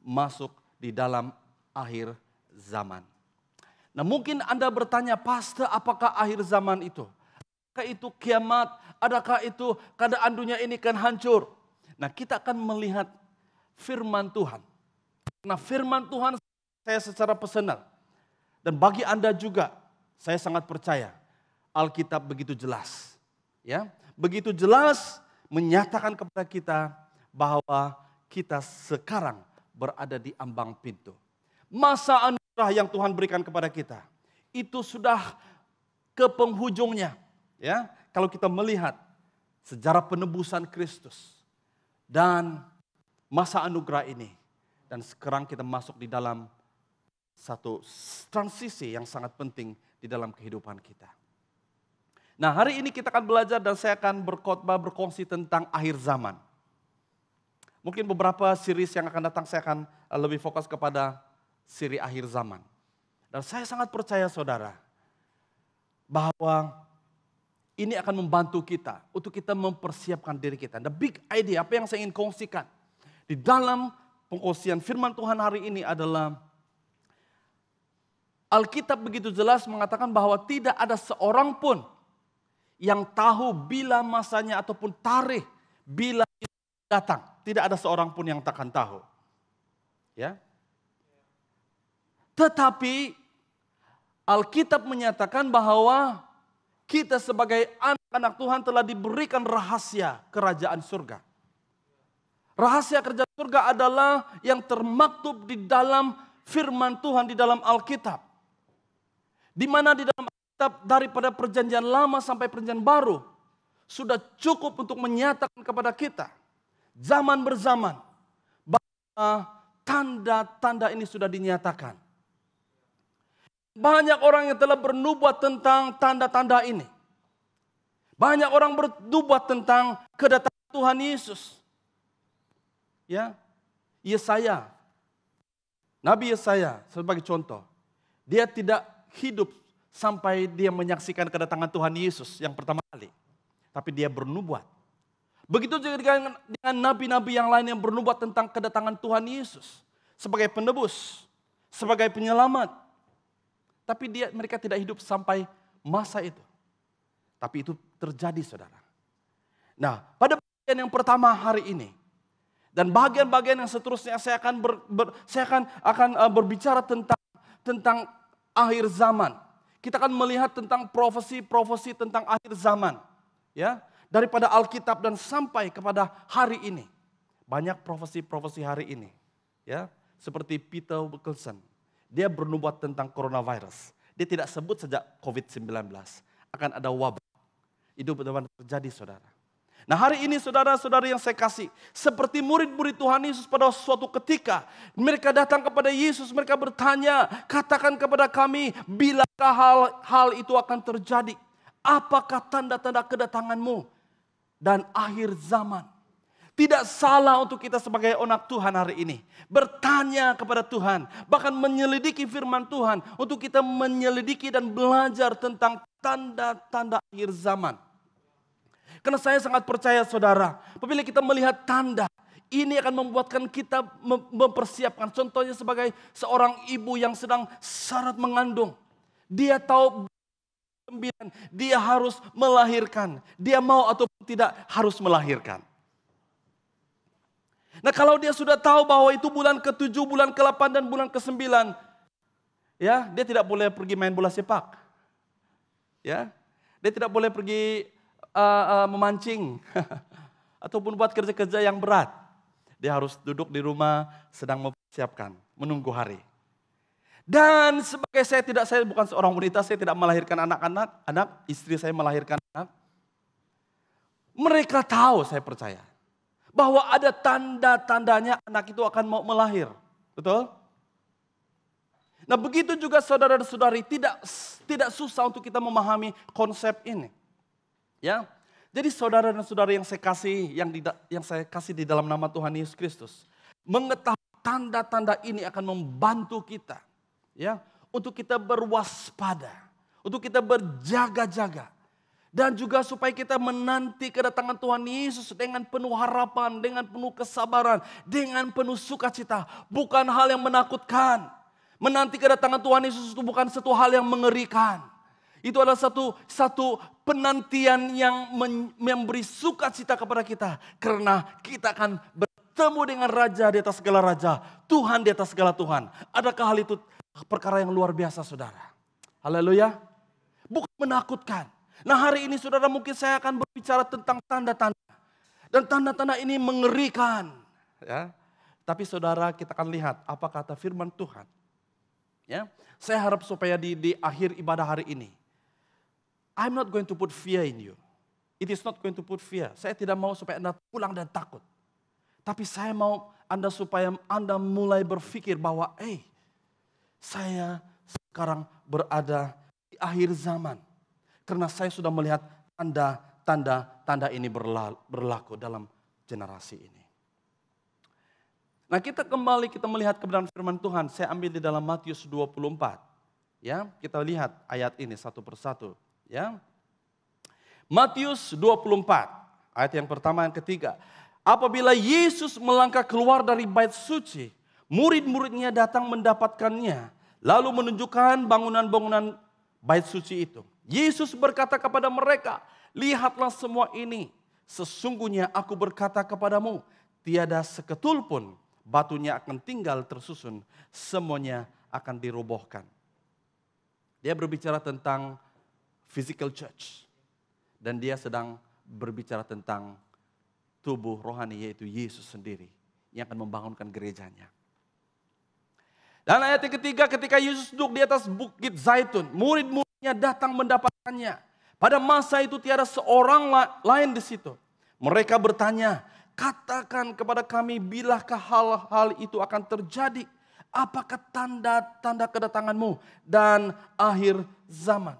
masuk di dalam akhir zaman. Nah, mungkin Anda bertanya, Pastor, apakah akhir zaman itu? Adakah itu kiamat? Adakah itu keadaan dunia ini akan hancur? Nah, kita akan melihat firman Tuhan. Nah, firman Tuhan saya secara personal. Dan bagi Anda juga, saya sangat percaya Alkitab begitu jelas. Ya, begitu jelas menyatakan kepada kita bahwa kita sekarang berada di ambang pintu. Masa anugerah yang Tuhan berikan kepada kita itu sudah ke penghujungnya. Ya, kalau kita melihat sejarah penebusan Kristus dan masa anugerah ini, dan sekarang kita masuk di dalam satu transisi yang sangat penting di dalam kehidupan kita. Nah, hari ini kita akan belajar dan saya akan berkhotbah berkongsi tentang akhir zaman. Mungkin beberapa series yang akan datang saya akan lebih fokus kepada siri akhir zaman. Dan saya sangat percaya saudara bahwa ini akan membantu kita untuk kita mempersiapkan diri kita. The big idea, apa yang saya ingin kongsikan di dalam pengkongsian firman Tuhan hari ini adalah Alkitab begitu jelas mengatakan bahwa tidak ada seorang pun yang tahu bila masanya ataupun tarikh bila itu datang. Tidak ada seorang pun yang takkan tahu. Ya. Tetapi Alkitab menyatakan bahwa kita sebagai anak-anak Tuhan telah diberikan rahasia kerajaan surga. Rahasia kerajaan surga adalah yang termaktub di dalam firman Tuhan di dalam Alkitab. Di mana di dalam Alkitab daripada perjanjian lama sampai perjanjian baru sudah cukup untuk menyatakan kepada kita zaman berzaman tanda-tanda ini sudah dinyatakan. Banyak orang yang telah bernubuat tentang tanda-tanda ini. Banyak orang bernubuat tentang kedatangan Tuhan Yesus. Ya, Yesaya, Nabi Yesaya sebagai contoh, dia tidak hidup sampai dia menyaksikan kedatangan Tuhan Yesus yang pertama kali. Tapi dia bernubuat. Begitu juga dengan nabi-nabi yang lain yang bernubuat tentang kedatangan Tuhan Yesus. Sebagai penebus, sebagai penyelamat. Tapi mereka tidak hidup sampai masa itu. Tapi itu terjadi, saudara. Nah, pada bagian yang pertama hari ini, dan bagian-bagian yang seterusnya saya akan berbicara tentang akhir zaman. Kita akan melihat tentang profesi-profesi tentang akhir zaman, ya, daripada Alkitab dan sampai kepada hari ini. Banyak profesi-profesi hari ini, ya, seperti Peter Wilkerson. Dia bernubuat tentang coronavirus. Dia tidak sebut sejak COVID-19 akan ada wabah. Itu benar-benar terjadi, saudara. Nah, hari ini saudara-saudara yang saya kasih, seperti murid-murid Tuhan Yesus pada suatu ketika, mereka datang kepada Yesus, mereka bertanya, katakan kepada kami, bilakah hal itu akan terjadi? Apakah tanda-tanda kedatanganmu dan akhir zaman? Tidak salah untuk kita sebagai anak Tuhan hari ini bertanya kepada Tuhan, bahkan menyelidiki firman Tuhan untuk kita menyelidiki dan belajar tentang tanda-tanda akhir zaman. Karena saya sangat percaya, saudara, apabila kita melihat tanda, ini akan membuatkan kita mempersiapkan. Contohnya sebagai seorang ibu yang sedang syarat mengandung. Dia tahu 9, dia harus melahirkan. Dia mau ataupun tidak harus melahirkan. Nah, kalau dia sudah tahu bahwa itu bulan ke-7, bulan ke-8, dan bulan ke-9, ya, dia tidak boleh pergi main bola sepak. Ya, dia tidak boleh pergi memancing ataupun buat kerja-kerja yang berat. Dia harus duduk di rumah sedang mempersiapkan, menunggu hari. Dan sebagai saya bukan seorang wanita, saya tidak melahirkan anak, istri saya melahirkan anak. Mereka tahu, saya percaya, bahwa ada tanda-tandanya anak itu akan mau melahir. Betul? Nah, begitu juga saudara-saudari, tidak susah untuk kita memahami konsep ini. Ya, jadi saudara dan saudari yang saya kasih, yang saya kasih di dalam nama Tuhan Yesus Kristus, mengetahui tanda-tanda ini akan membantu kita, ya, untuk kita berwaspada, untuk kita berjaga-jaga, dan juga supaya kita menanti kedatangan Tuhan Yesus dengan penuh harapan, dengan penuh kesabaran, dengan penuh sukacita, bukan hal yang menakutkan. Menanti kedatangan Tuhan Yesus itu bukan satu hal yang mengerikan. Itu adalah satu penantian yang memberi sukacita kepada kita. Karena kita akan bertemu dengan Raja di atas segala Raja, Tuhan di atas segala Tuhan. Adakah hal itu perkara yang luar biasa, saudara? Haleluya. Bukan menakutkan. Nah, hari ini saudara, mungkin saya akan berbicara tentang tanda-tanda. Dan tanda-tanda ini mengerikan. Ya. Tapi saudara, kita akan lihat apa kata firman Tuhan. Ya, saya harap supaya di akhir ibadah hari ini, I'm not going to put fear in you. It is not going to put fear. Saya tidak mau supaya Anda pulang dan takut. Tapi saya mau supaya Anda mulai berpikir bahwa, saya sekarang berada di akhir zaman. Karena saya sudah melihat tanda ini berlaku dalam generasi ini. Nah, kita melihat kebenaran firman Tuhan. Saya ambil di dalam Matius 24. Ya, kita lihat ayat ini satu persatu. Ya, Matius 24, ayat yang pertama yang ketiga. Apabila Yesus melangkah keluar dari bait suci, murid-muridnya datang mendapatkannya, lalu menunjukkan bangunan-bangunan bait suci itu. Yesus berkata kepada mereka, lihatlah semua ini, sesungguhnya aku berkata kepadamu, tiada seketul pun batunya akan tinggal tersusun, semuanya akan dirobohkan. Dia berbicara tentang physical church. Dan dia sedang berbicara tentang tubuh rohani, yaitu Yesus sendiri yang akan membangunkan gerejanya. Dan ayat yang ketiga, ketika Yesus duduk di atas bukit Zaitun, murid-muridnya datang mendapatkannya. Pada masa itu tiada seorang lain di situ. Mereka bertanya, katakan kepada kami bilakah hal-hal itu akan terjadi? Apakah tanda-tanda kedatanganmu dan akhir zaman?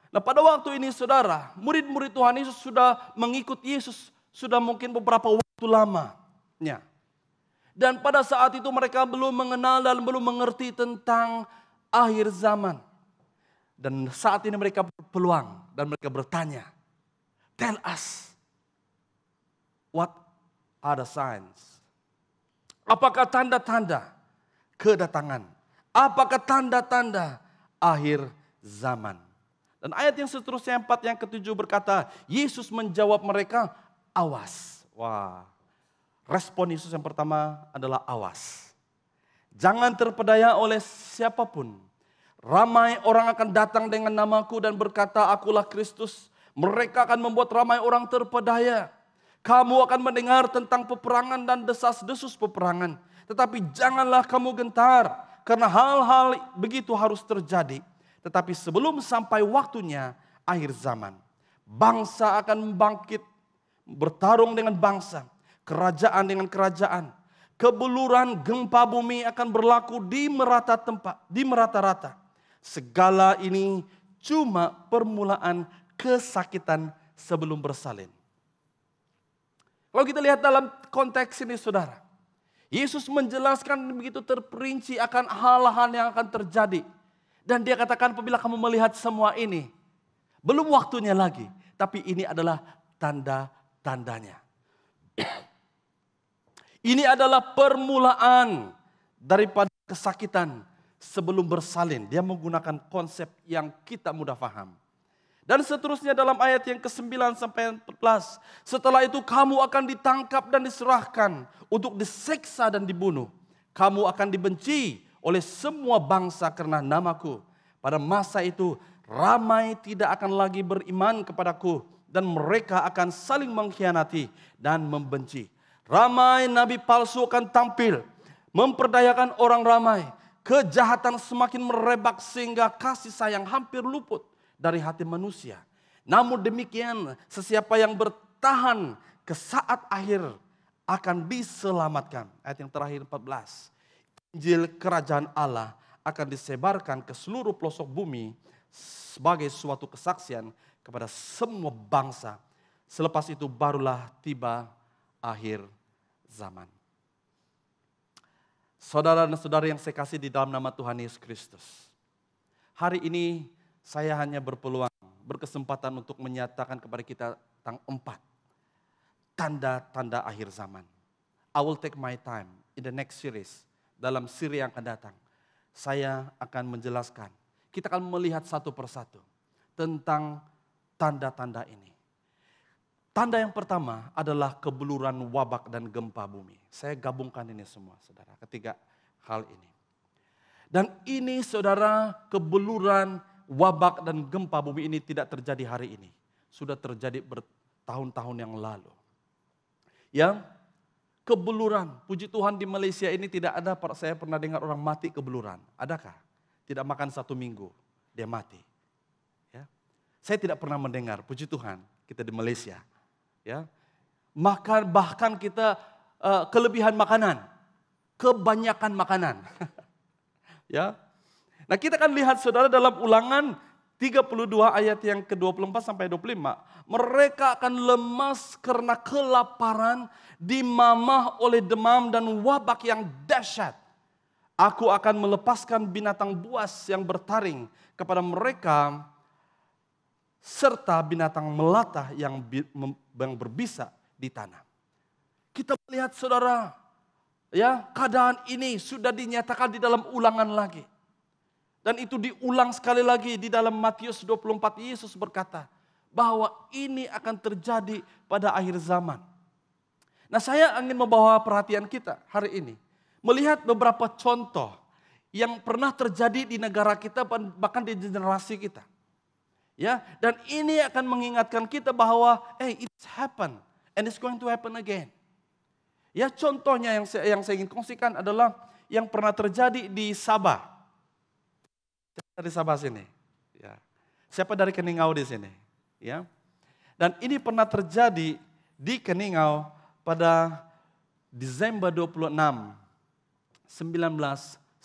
Nah pada waktu ini saudara, murid-murid Tuhan Yesus sudah mengikut Yesus sudah mungkin beberapa waktu lamanya. Dan pada saat itu mereka belum mengenal dan belum mengerti tentang akhir zaman. Dan saat ini mereka berpeluang dan mereka bertanya, tell us, what are the signs? Apakah tanda-tanda kedatangan? Apakah tanda-tanda akhir zaman? Dan ayat yang seterusnya 4 yang ke-7 berkata, Yesus menjawab mereka, awas. Wah, respon Yesus yang pertama adalah awas. Jangan terpedaya oleh siapapun. Ramai orang akan datang dengan namaku dan berkata, akulah Kristus. Mereka akan membuat ramai orang terpedaya. Kamu akan mendengar tentang peperangan dan desas-desus peperangan. Tetapi janganlah kamu gentar, karena hal-hal begitu harus terjadi. Tetapi sebelum sampai waktunya akhir zaman, bangsa akan bangkit, bertarung dengan bangsa, kerajaan dengan kerajaan. Kebuluran gempa bumi akan berlaku di merata-rata. Segala ini cuma permulaan kesakitan sebelum bersalin. Kalau kita lihat dalam konteks ini saudara, Yesus menjelaskan begitu terperinci akan hal-hal yang akan terjadi. Dan dia katakan apabila kamu melihat semua ini, belum waktunya lagi, tapi ini adalah tanda-tandanya. Ini adalah permulaan daripada kesakitan sebelum bersalin. Dia menggunakan konsep yang kita mudah paham. Dan seterusnya dalam ayat yang ke-9 sampai 14. Setelah itu kamu akan ditangkap dan diserahkan untuk diseksa dan dibunuh. Kamu akan dibenci oleh semua bangsa karena namaku. Pada masa itu ramai tidak akan lagi beriman kepadaku. Dan mereka akan saling mengkhianati dan membenci. Ramai nabi palsu akan tampil. Memperdayakan orang ramai. Kejahatan semakin merebak sehingga kasih sayang hampir luput dari hati manusia. Namun demikian, sesiapa yang bertahan ke saat akhir akan diselamatkan. Ayat yang terakhir 14. Injil kerajaan Allah akan disebarkan ke seluruh pelosok bumi sebagai suatu kesaksian kepada semua bangsa. Selepas itu barulah tiba akhir zaman. Saudara dan saudari yang saya kasih di dalam nama Tuhan Yesus Kristus. Hari ini saya hanya berkesempatan untuk menyatakan kepada kita tentang 4 tanda-tanda akhir zaman. I will take my time in the next series. Dalam siri yang akan datang, saya akan menjelaskan. Kita akan melihat satu persatu tentang tanda-tanda ini. Tanda yang pertama adalah kebuluran, wabak, dan gempa bumi. Saya gabungkan ini semua, saudara, ketiga hal ini. Dan ini, saudara, kebuluran, wabak, dan gempa bumi ini tidak terjadi hari ini. Sudah terjadi bertahun-tahun yang lalu. Ya, kebuluran, puji Tuhan di Malaysia ini tidak ada, saya pernah dengar orang mati kebuluran. Adakah? Tidak makan 1 minggu, dia mati. Ya. Saya tidak pernah mendengar, puji Tuhan, kita di Malaysia. Ya, bahkan kita kelebihan makanan, kebanyakan makanan. Ya, nah kita akan lihat saudara dalam Ulangan 32 ayat yang ke-24 sampai 25. Mereka akan lemas karena kelaparan, dimamah oleh demam dan wabak yang dahsyat. Aku akan melepaskan binatang buas yang bertaring kepada mereka, serta binatang melata yang berbisa di tanah. Kita melihat saudara, ya, keadaan ini sudah dinyatakan di dalam Ulangan lagi. Dan itu diulang sekali lagi di dalam Matius 24. Yesus berkata bahwa ini akan terjadi pada akhir zaman. Nah, saya ingin membawa perhatian kita hari ini melihat beberapa contoh yang pernah terjadi di negara kita, bahkan di generasi kita. Ya, dan ini akan mengingatkan kita bahwa it's happened and it's going to happen again. Ya, contohnya yang saya ingin kongsikan adalah yang pernah terjadi di Sabah. Siapa dari Sabah sini? Ya. Siapa dari Keningau di sini? Ya. Dan ini pernah terjadi di Keningau pada Desember 26, 1996.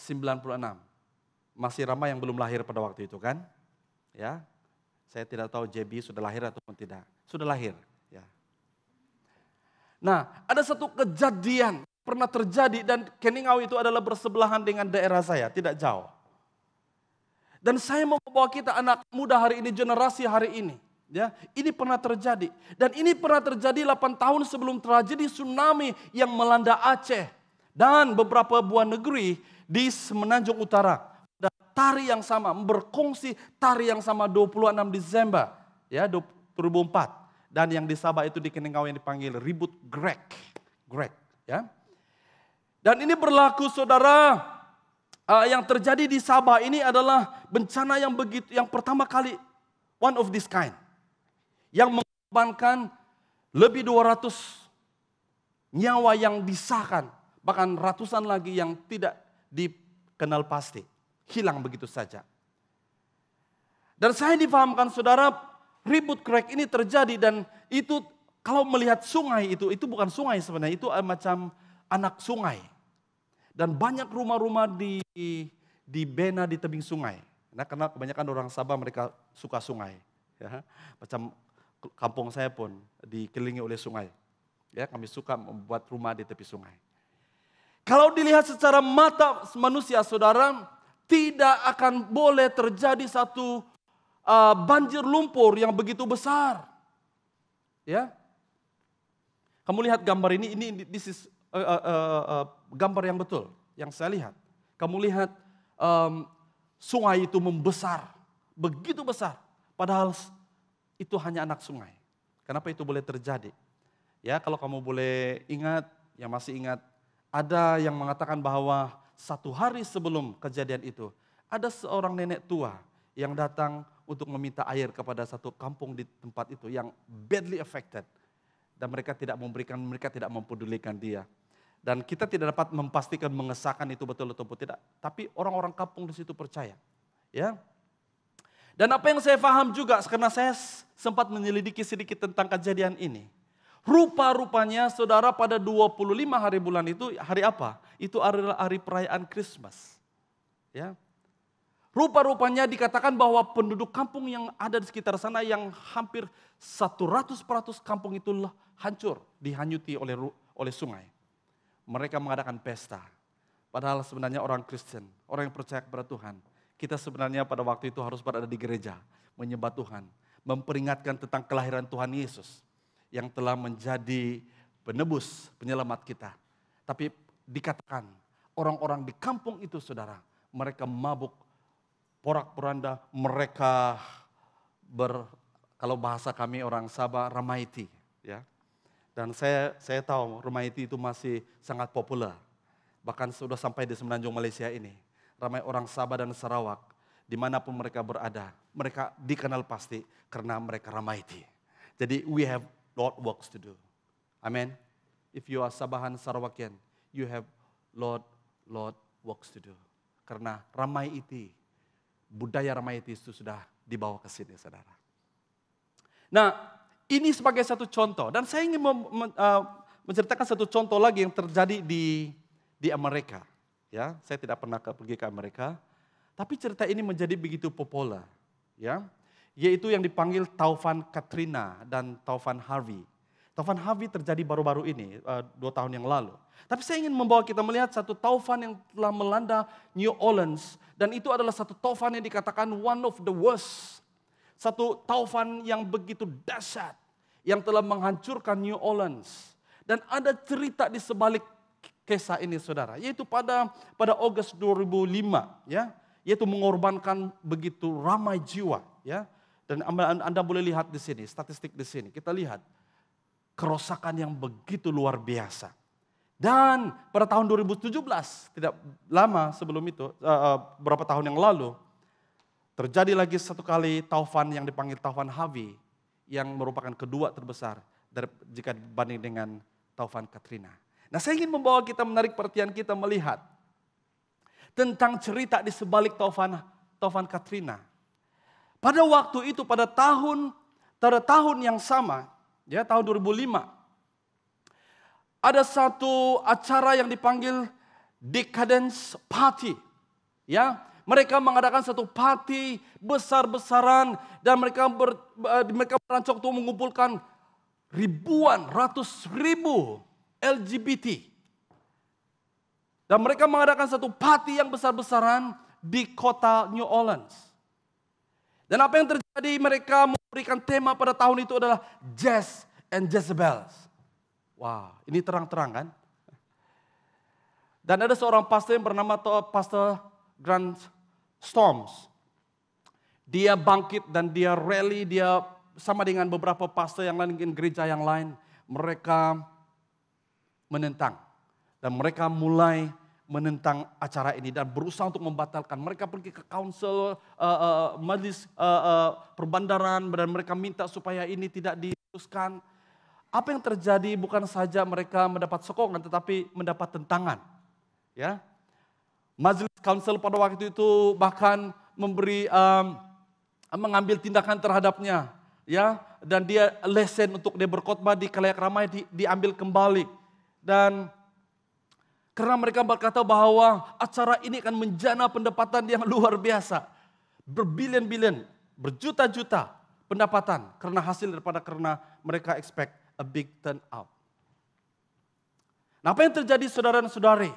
Masih ramai yang belum lahir pada waktu itu kan? Ya, saya tidak tahu JB sudah lahir ataupun tidak. Sudah lahir. Ya. Nah, ada satu kejadian pernah terjadi dan Keningau itu adalah bersebelahan dengan daerah saya, tidak jauh. Dan saya mau membawa kita anak muda hari ini, generasi hari ini. Ya, ini pernah terjadi. Dan ini pernah terjadi 8 tahun sebelum tragedi tsunami yang melanda Aceh. Dan beberapa buah negeri di Semenanjung Utara. Dan tari yang sama, berkongsi tari yang sama 26 Desember ya 2004. Dan yang di Sabah itu di Keningau yang dipanggil ribut Greg. Ya. Dan ini berlaku saudara. Yang terjadi di Sabah ini adalah bencana yang pertama kali one of this kind. Yang mengorbankan lebih 200 nyawa yang disahkan. Bahkan ratusan lagi yang tidak dikenal pasti. Hilang begitu saja. Dan saya difahamkan saudara, ribut Greg ini terjadi dan itu kalau melihat sungai itu bukan sungai sebenarnya. Itu macam anak sungai. Dan banyak rumah-rumah di Bena di tebing sungai. Nah, karena kebanyakan orang Sabah mereka suka sungai. Ya. Macam kampung saya pun dikelilingi oleh sungai. Ya, kami suka membuat rumah di tepi sungai. Kalau dilihat secara mata manusia, saudara, tidak akan boleh terjadi satu banjir lumpur yang begitu besar. Ya, kamu lihat gambar ini this is gambar yang betul, yang saya lihat. Kamu lihat sungai itu membesar, begitu besar. Padahal itu hanya anak sungai. Kenapa itu boleh terjadi? Ya, kalau kamu boleh ingat, yang masih ingat, ada yang mengatakan bahwa 1 hari sebelum kejadian itu, ada seorang nenek tua yang datang untuk meminta air kepada satu kampung di tempat itu yang badly affected. Dan mereka tidak mempedulikan dia. Dan kita tidak dapat memastikan, mengesahkan itu betul atau tidak. Tapi orang-orang kampung di situ percaya. Ya. Dan apa yang saya paham juga, karena saya sempat menyelidiki sedikit tentang kejadian ini. Rupa-rupanya saudara pada 25 hari bulan itu, hari apa? Itu adalah hari perayaan Christmas. Ya. Rupa-rupanya dikatakan bahwa penduduk kampung yang ada di sekitar sana yang hampir 100% kampung itu hancur, dihanyuti oleh sungai. Mereka mengadakan pesta. Padahal sebenarnya orang Kristen, orang yang percaya kepada Tuhan, kita sebenarnya pada waktu itu harus berada di gereja, menyembah Tuhan, memperingatkan tentang kelahiran Tuhan Yesus yang telah menjadi penebus, penyelamat kita. Tapi dikatakan orang-orang di kampung itu saudara, mereka mabuk, porak-poranda, mereka kalau bahasa kami orang Sabah, ramaiti. Ya. Dan saya tahu ramaiti itu masih sangat populer. Bahkan sudah sampai di Semenanjung Malaysia ini. Ramai orang Sabah dan Sarawak, dimanapun mereka berada, mereka dikenal pasti karena mereka ramaiti. Jadi we have Lord works to do. Amen. If you are Sabahan Sarawakian, you have Lord works to do. Karena ramaiti, budaya ramaiti itu sudah dibawa ke sini, saudara. Nah, ini sebagai satu contoh. Dan saya ingin menceritakan satu contoh lagi yang terjadi di Amerika. Ya, saya tidak pernah pergi ke Amerika. Tapi cerita ini menjadi begitu populer. Ya, yaitu yang dipanggil Taufan Katrina dan Taufan Harvey. Taufan Harvey terjadi baru-baru ini, 2 tahun yang lalu. Tapi saya ingin membawa kita melihat satu taufan yang telah melanda New Orleans. Dan itu adalah satu taufan yang dikatakan one of the worst. Satu taufan yang begitu dahsyat, yang telah menghancurkan New Orleans. Dan ada cerita di sebalik kisah ini saudara, yaitu pada Agustus 2005, ya, yaitu mengorbankan begitu ramai jiwa. Ya. Dan Anda boleh lihat di sini, statistik di sini, kita lihat. Kerusakan yang begitu luar biasa. Dan pada tahun 2017, tidak lama sebelum itu, beberapa tahun yang lalu, terjadi lagi satu kali taufan yang dipanggil Taufan Harvey, yang merupakan kedua terbesar jika dibanding dengan Taufan Katrina. Nah, saya ingin membawa kita, menarik perhatian kita melihat tentang cerita di sebalik Taufan Katrina. Pada waktu itu, pada tahun yang sama, ya, tahun 2005, ada satu acara yang dipanggil Decadence Party. Ya, mereka mengadakan satu party besar-besaran dan mereka merancang untuk mengumpulkan ribuan, ratus ribu LGBT. Dan mereka mengadakan satu party yang besar-besaran di kota New Orleans. Dan apa yang terjadi, mereka memberikan tema pada tahun itu adalah Jazz and Jezebels. Wah, ini terang-terang kan? Dan ada seorang pastor yang bernama Pastor Grant Storms. Dia bangkit dan dia rally, dia sama dengan beberapa pastor yang lain, gereja yang lain. Mereka menentang. Dan mereka mulai menentang acara ini dan berusaha untuk membatalkan. Mereka pergi ke council, majelis perbandaran dan mereka minta supaya ini tidak diteruskan. Apa yang terjadi bukan saja mereka mendapat sokongan tetapi mendapat tentangan. Ya, majelis council pada waktu itu bahkan mengambil tindakan terhadapnya. Ya, dan dia lesen untuk dia berkhotbah di khalayak ramai diambil kembali. Dan karena mereka berkata bahwa acara ini akan menjana pendapatan yang luar biasa. Berbilion-bilion, berjuta-juta pendapatan karena hasil karena mereka expect a big turnout. Nah, apa yang terjadi saudara dan saudari?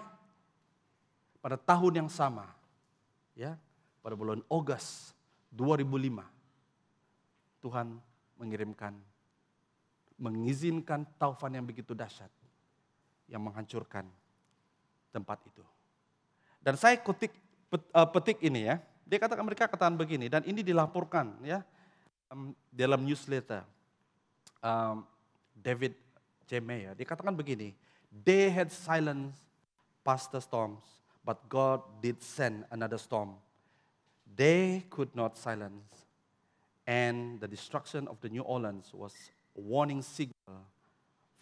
Pada tahun yang sama, ya, pada bulan Agustus 2005, Tuhan mengizinkan taufan yang begitu dahsyat yang menghancurkan tempat itu. Dan saya petik ini ya. Mereka katakan begini dan ini dilaporkan ya dalam newsletter David J. Mayer. Dia katakan begini, they had silenced Pastor Storms, but God did send another storm. They could not silence. And the destruction of the New Orleans was a warning signal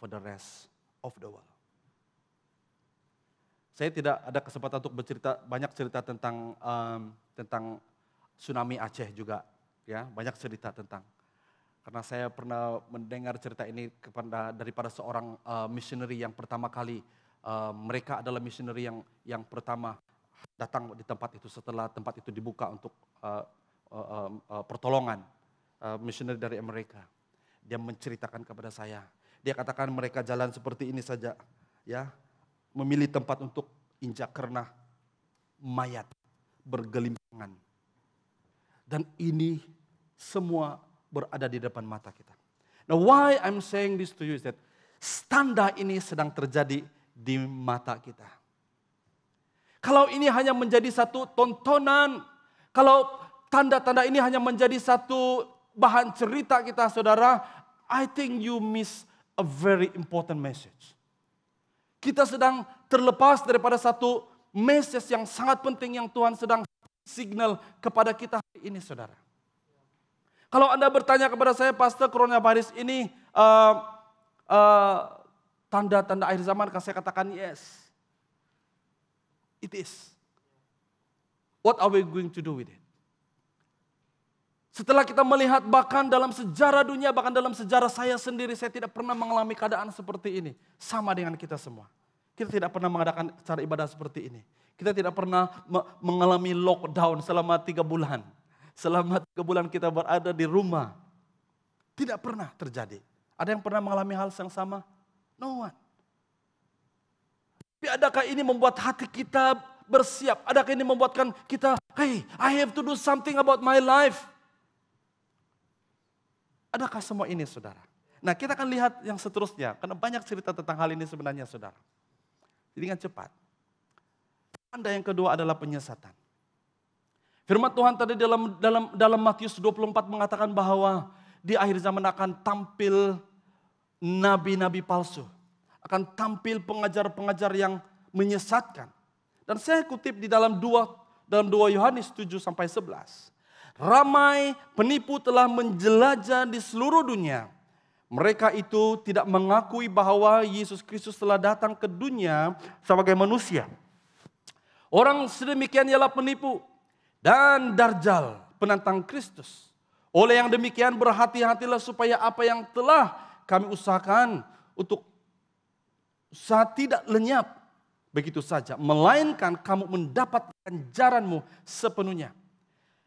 for the rest of the world. Saya tidak ada kesempatan untuk banyak cerita tentang tsunami Aceh juga, ya, banyak cerita tentang. Karena saya pernah mendengar cerita ini daripada seorang missionary yang pertama kali, mereka adalah missionary yang pertama datang di tempat itu setelah tempat itu dibuka untuk pertolongan. Missionary dari Amerika. Dia menceritakan kepada saya. Dia katakan mereka jalan seperti ini saja, ya, memilih tempat untuk injak karena mayat bergelimpangan. Dan ini semua berada di depan mata kita. Now why I'm saying this to you is that tanda ini sedang terjadi di mata kita. Kalau ini hanya menjadi satu tontonan, kalau tanda-tanda ini hanya menjadi satu bahan cerita kita saudara, I think you miss a very important message. Kita sedang terlepas daripada satu message yang sangat penting yang Tuhan sedang signal kepada kita hari ini saudara. Kalau Anda bertanya kepada saya, Pastor, coronavirus ini tanda-tanda akhir zaman, saya katakan yes. It is. What are we going to do with it? Setelah kita melihat bahkan dalam sejarah dunia, bahkan dalam sejarah saya sendiri, saya tidak pernah mengalami keadaan seperti ini. Sama dengan kita semua. Kita tidak pernah mengadakan cara ibadah seperti ini. Kita tidak pernah mengalami lockdown selama 3 bulan. Selama 3 bulan kita berada di rumah. Tidak pernah terjadi. Ada yang pernah mengalami hal yang sama? No one. Tapi adakah ini membuat hati kita bersiap? Adakah ini membuatkan kita, hey, I have to do something about my life? Adakah semua ini saudara? Nah, kita akan lihat yang seterusnya. Karena banyak cerita tentang hal ini sebenarnya saudara. Jadi dengan cepat. Tanda yang kedua adalah penyesatan. Firman Tuhan tadi dalam Matius 24 mengatakan bahwa di akhir zaman akan tampil nabi-nabi palsu. Akan tampil pengajar-pengajar yang menyesatkan. Dan saya kutip di dalam 2 Yohanes 7-11. Ramai penipu telah menjelajah di seluruh dunia. Mereka itu tidak mengakui bahwa Yesus Kristus telah datang ke dunia sebagai manusia. Orang sedemikian ialah penipu dan darjal, penantang Kristus. Oleh yang demikian berhati-hatilah supaya apa yang telah kami usahakan untuk tidak lenyap begitu saja, melainkan kamu mendapat ganjaranmu sepenuhnya.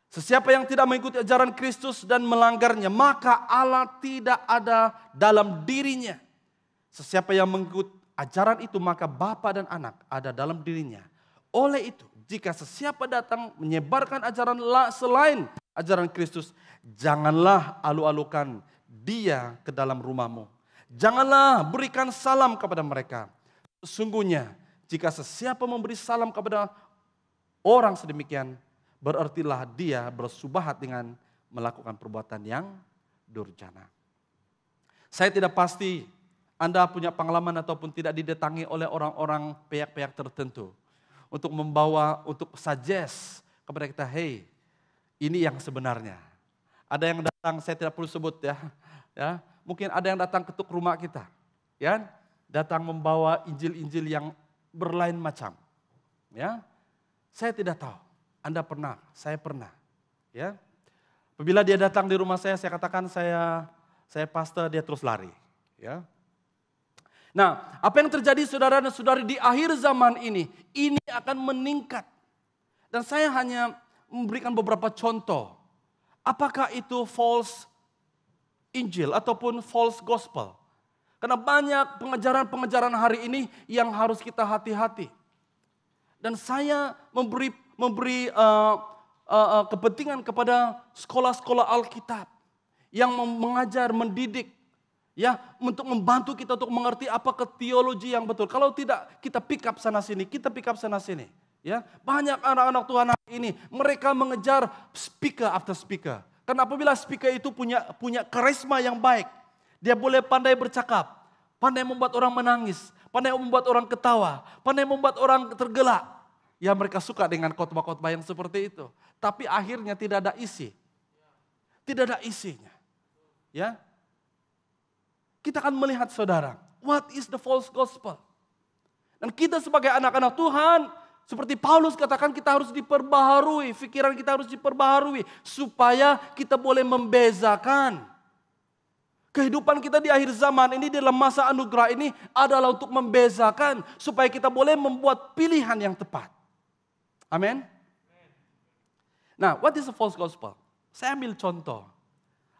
Sesiapa yang tidak mengikuti ajaran Kristus dan melanggarnya, maka Allah tidak ada dalam dirinya. Sesiapa yang mengikuti ajaran itu, maka Bapa dan Anak ada dalam dirinya. Oleh itu, jika sesiapa datang menyebarkan ajaran selain ajaran Kristus, janganlah alu-alukan dia ke dalam rumahmu. Janganlah berikan salam kepada mereka. Sesungguhnya, jika sesiapa memberi salam kepada orang sedemikian, berartilah dia bersubahat dengan melakukan perbuatan yang durjana. Saya tidak pasti Anda punya pengalaman ataupun tidak didatangi oleh orang-orang pihak-pihak tertentu untuk membawa, untuk suggest kepada kita, hey, ini yang sebenarnya. Ada yang datang, saya tidak perlu sebut ya. Mungkin ada yang datang ketuk rumah kita, ya, datang membawa Injil-Injil yang berlain macam. Ya, saya tidak tahu. Anda pernah, saya pernah. Ya, apabila dia datang di rumah saya katakan saya pastor, dia terus lari. Ya. Nah, apa yang terjadi saudara dan saudari di akhir zaman ini akan meningkat. Dan saya hanya memberikan beberapa contoh. Apakah itu false Injil ataupun false gospel? Karena banyak pengajaran-pengajaran hari ini yang harus kita hati-hati. Dan saya memberi kepentingan kepada sekolah-sekolah Alkitab yang mengajar, mendidik, ya, untuk membantu kita untuk mengerti apakah teologi yang betul. Kalau tidak, kita pick up sana sini, ya. Banyak anak-anak Tuhan hari ini, mereka mengejar speaker after speaker. Karena apabila speaker itu punya karisma yang baik, dia boleh pandai bercakap, pandai membuat orang menangis, pandai membuat orang ketawa, pandai membuat orang tergelak. Ya, mereka suka dengan khotbah-khotbah yang seperti itu. Tapi akhirnya tidak ada isi. Tidak ada isinya. Ya. Kita akan melihat saudara, what is the false gospel? Dan kita sebagai anak-anak Tuhan, seperti Paulus katakan, kita harus diperbaharui, pikiran kita harus diperbaharui supaya kita boleh membezakan. Kehidupan kita di akhir zaman ini, dalam masa anugerah ini adalah untuk membezakan supaya kita boleh membuat pilihan yang tepat. Amin. Nah, what is a false gospel? Saya ambil contoh.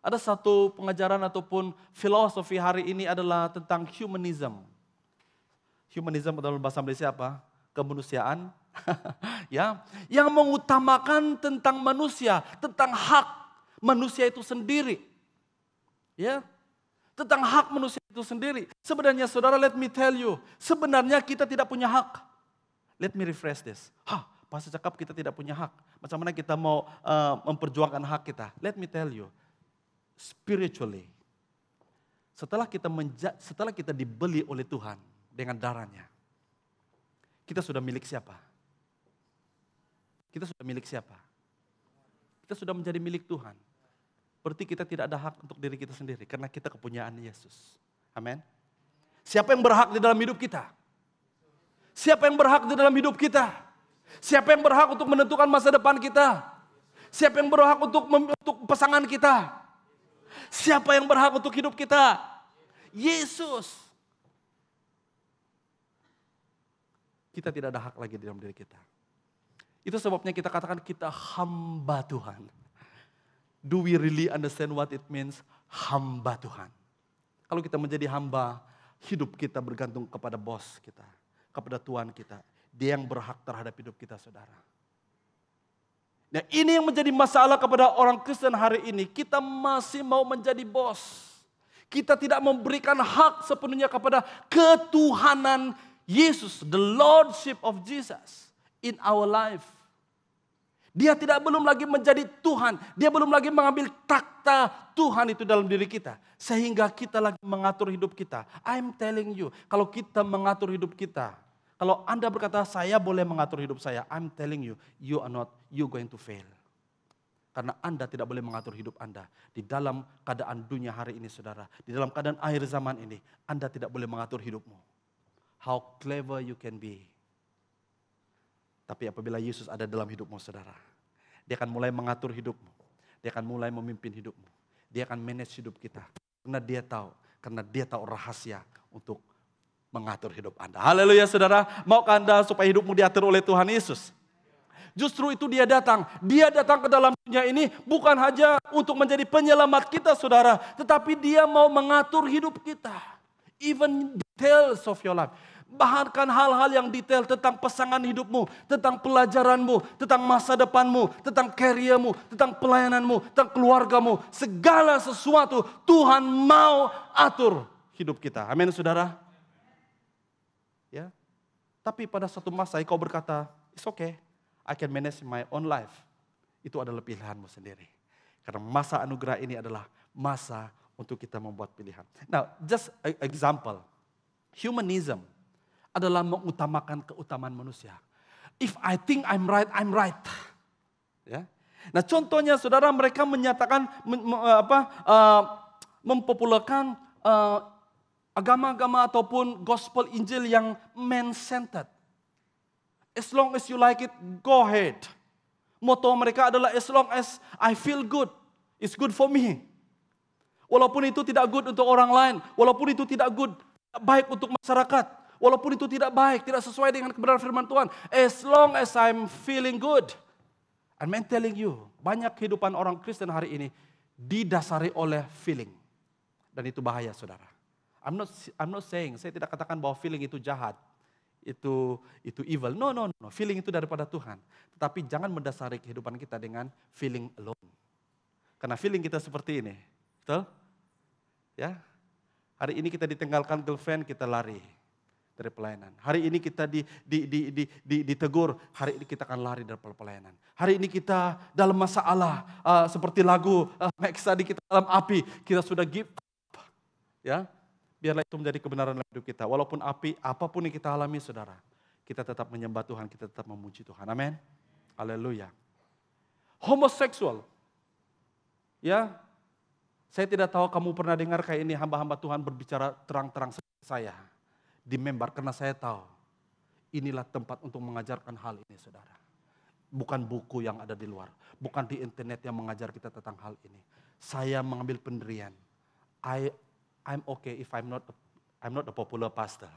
Ada satu pengajaran ataupun filosofi hari ini adalah tentang humanism. Humanism adalah bahasa Malaysia apa? Kemanusiaan. Ya, yang mengutamakan tentang manusia, tentang hak manusia itu sendiri. Ya. Tentang hak manusia itu sendiri. Sebenarnya saudara, let me tell you, sebenarnya kita tidak punya hak. Let me rephrase this. Pastor cakap kita tidak punya hak. Macam mana kita mau memperjuangkan hak kita? Let me tell you, spiritually, setelah kita dibeli oleh Tuhan dengan darahnya, kita sudah milik siapa? Kita sudah milik siapa? Kita sudah menjadi milik Tuhan. Berarti kita tidak ada hak untuk diri kita sendiri, karena kita kepunyaan Yesus. Amin. Siapa yang berhak di dalam hidup kita? Siapa yang berhak di dalam hidup kita? Siapa yang berhak untuk menentukan masa depan kita? Siapa yang berhak untuk pasangan kita? Siapa yang berhak untuk hidup kita? Yesus. Kita tidak ada hak lagi di dalam diri kita. Itu sebabnya kita katakan kita hamba Tuhan. Do we really understand what it means? Hamba Tuhan. Kalau kita menjadi hamba, hidup kita bergantung kepada bos kita, kepada Tuhan kita. Dia yang berhak terhadap hidup kita, saudara. Nah, ini yang menjadi masalah kepada orang Kristen hari ini. Kita masih mau menjadi bos. Kita tidak memberikan hak sepenuhnya kepada ketuhanan Yesus, the Lordship of Jesus in our life. Dia belum lagi menjadi Tuhan. Dia belum lagi mengambil takhta Tuhan itu dalam diri kita. Sehingga kita lagi mengatur hidup kita. I'm telling you, kalau kita mengatur hidup kita, kalau Anda berkata, saya boleh mengatur hidup saya, I'm telling you, you going to fail. Karena Anda tidak boleh mengatur hidup Anda. Di dalam keadaan dunia hari ini, saudara. Di dalam keadaan akhir zaman ini, Anda tidak boleh mengatur hidupmu. How clever you can be. Tapi apabila Yesus ada dalam hidupmu, saudara, dia akan mulai mengatur hidupmu. Dia akan mulai memimpin hidupmu. Dia akan manage hidup kita. Karena dia tahu rahasia untuk mengatur hidup Anda. Haleluya saudara. Maukah Anda supaya hidupmu diatur oleh Tuhan Yesus? Justru itu dia datang. Dia datang ke dalam dunia ini bukan hanya untuk menjadi penyelamat kita saudara. Tetapi dia mau mengatur hidup kita. Even details of your life. Bahkan hal-hal yang detail tentang pasangan hidupmu, tentang pelajaranmu, tentang masa depanmu, tentang kariermu, tentang pelayananmu, tentang keluargamu. Segala sesuatu Tuhan mau atur hidup kita. Amin saudara. Ya. Tapi pada satu masa kau berkata, it's okay, I can manage my own life. Itu adalah pilihanmu sendiri. Karena masa anugerah ini adalah masa untuk kita membuat pilihan. Now, just an example. Humanism adalah mengutamakan keutamaan manusia. If I think I'm right, I'm right. Ya. Nah contohnya saudara mereka menyatakan, mempopulerkan agama-agama ataupun gospel Injil yang man-centered. As long as you like it, go ahead. Moto mereka adalah as long as I feel good, it's good for me. Walaupun itu tidak good untuk orang lain, walaupun itu tidak good, baik untuk masyarakat. Walaupun itu tidak baik, tidak sesuai dengan kebenaran firman Tuhan. As long as I'm feeling good. I'm telling you, banyak kehidupan orang Kristen hari ini didasari oleh feeling. Dan itu bahaya saudara. I'm not saying, saya tidak katakan bahwa feeling itu jahat. Itu evil. No. Feeling itu daripada Tuhan. Tetapi jangan mendasari kehidupan kita dengan feeling alone. Karena feeling kita seperti ini. Betul? Ya. Hari ini kita ditinggalkan girlfriend, kita lari dari pelayanan. Hari ini kita ditegur, hari ini kita akan lari dari pelayanan. Hari ini kita dalam masalah, seperti lagu Max tadi, kita dalam api, kita sudah give up. Ya, biarlah itu menjadi kebenaran dalam hidup kita. Walaupun api, apapun yang kita alami saudara, kita tetap menyembah Tuhan, kita tetap memuji Tuhan. Amin. Haleluya. Homoseksual. Ya, saya tidak tahu kamu pernah dengar kayak ini hamba-hamba Tuhan berbicara terang-terang seperti saya. Di member karena saya tahu inilah tempat untuk mengajarkan hal ini saudara. Bukan buku yang ada di luar, bukan di internet yang mengajar kita tentang hal ini. Saya mengambil pendirian. I'm okay if I'm not a popular pastor.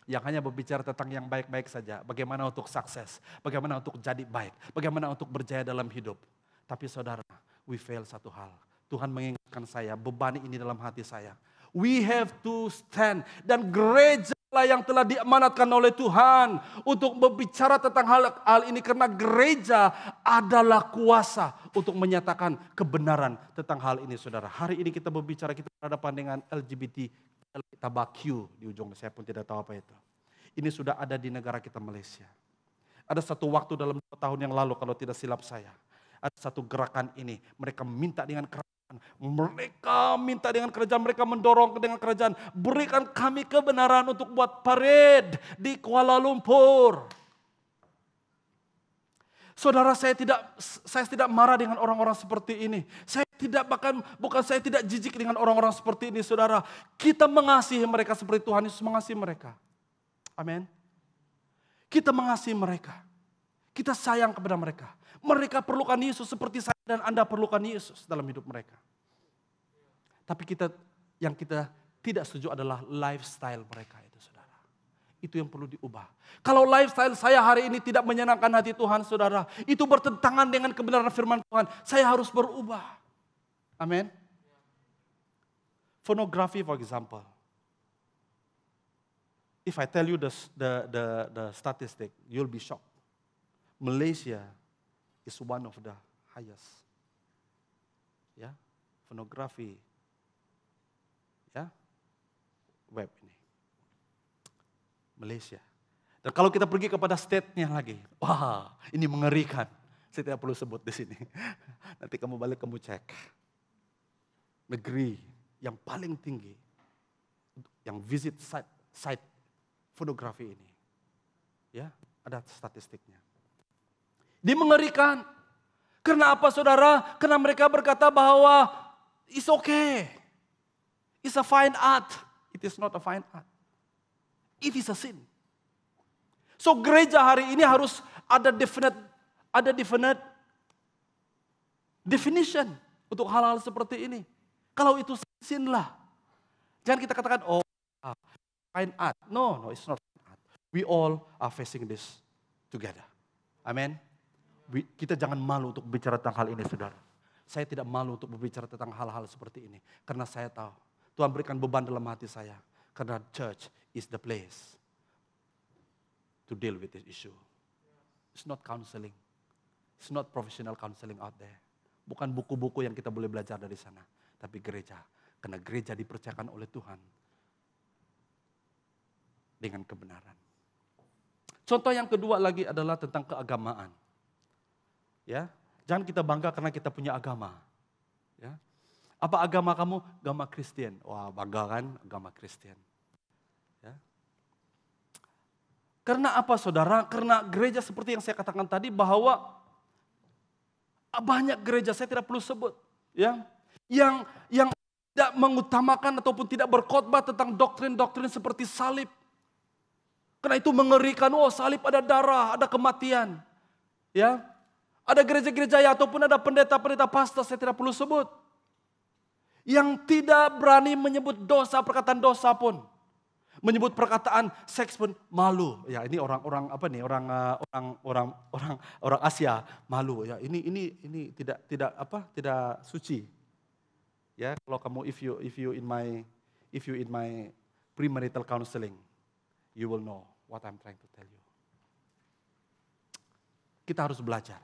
Yang hanya berbicara tentang yang baik-baik saja, bagaimana untuk sukses, bagaimana untuk jadi baik, bagaimana untuk berjaya dalam hidup. Tapi saudara, we fail satu hal. Tuhan mengingatkan saya, beban ini dalam hati saya. We have to stand. Dan gereja lah yang telah diamanatkan oleh Tuhan untuk berbicara tentang hal ini. Karena gereja adalah kuasa untuk menyatakan kebenaran tentang hal ini saudara. Hari ini kita berbicara, kita berhadapan dengan LGBT, LGBTQ di ujung. Saya pun tidak tahu apa itu. Ini sudah ada di negara kita Malaysia. Ada satu waktu dalam 2 tahun yang lalu kalau tidak silap saya. Ada satu gerakan ini. Mereka minta dengan kerajaan. Mereka minta dengan kerajaan, mereka mendorong dengan kerajaan, berikan kami kebenaran untuk buat parade di Kuala Lumpur. Saudara, saya tidak marah dengan orang-orang seperti ini. Saya tidak jijik dengan orang-orang seperti ini, saudara. Kita mengasihi mereka seperti Tuhan Yesus mengasihi mereka. Amin. Kita mengasihi mereka. Kita sayang kepada mereka. Mereka perlukan Yesus seperti saya dan Anda perlukan Yesus dalam hidup mereka. Tapi yang kita tidak setuju adalah lifestyle mereka itu saudara. Itu yang perlu diubah. Kalau lifestyle saya hari ini tidak menyenangkan hati Tuhan saudara, itu bertentangan dengan kebenaran firman Tuhan. Saya harus berubah. Amin. Pornography for example. If I tell you the statistic, you'll be shocked. Malaysia is one of the highest. Ya, pornografi. Ya, web ini. Malaysia. Dan kalau kita pergi kepada state-nya lagi, wah, ini mengerikan. Saya tidak perlu sebut di sini. Nanti kamu balik kamu cek. Negeri yang paling tinggi yang visit site pornografi ini. Ya, ada statistiknya. Dia mengerikan. Karena apa saudara? Karena mereka berkata bahwa it's okay. It's a fine art. It is not a fine art. It is a sin. So gereja hari ini harus ada definite definition untuk hal-hal seperti ini. Kalau itu sin lah. Jangan kita katakan, oh fine art. No, it's not fine art. We all are facing this together. Amen. Kita jangan malu untuk bicara tentang hal ini, saudara. Saya tidak malu untuk berbicara tentang hal-hal seperti ini. Karena saya tahu Tuhan berikan beban dalam hati saya. Karena church is the place to deal with this issue. It's not counseling. It's not professional counseling out there. Bukan buku-buku yang kita boleh belajar dari sana. Tapi gereja. Karena gereja dipercayakan oleh Tuhan dengan kebenaran. Contoh yang kedua lagi adalah tentang keagamaan. Ya, jangan kita bangga karena kita punya agama. Ya. Apa agama kamu? Agama Kristen. Wah, bangga kan agama Kristen. Ya. Karena apa, saudara? Karena gereja seperti yang saya katakan tadi bahwa banyak gereja, saya tidak perlu sebut, ya, yang tidak mengutamakan ataupun tidak berkhotbah tentang doktrin-doktrin seperti salib. Karena itu mengerikan. Oh, salib ada darah, ada kematian. Ya. Ada gereja-gereja ataupun ada pendeta-pendeta pastor, saya tidak perlu sebut, yang tidak berani menyebut dosa, perkataan dosa pun. Menyebut perkataan seks pun malu. Ya, ini orang-orang apa nih? Orang Asia malu. Ya, ini tidak suci. Ya, kalau kamu if you in my premarital counseling, you will know what I'm trying to tell you. Kita harus belajar.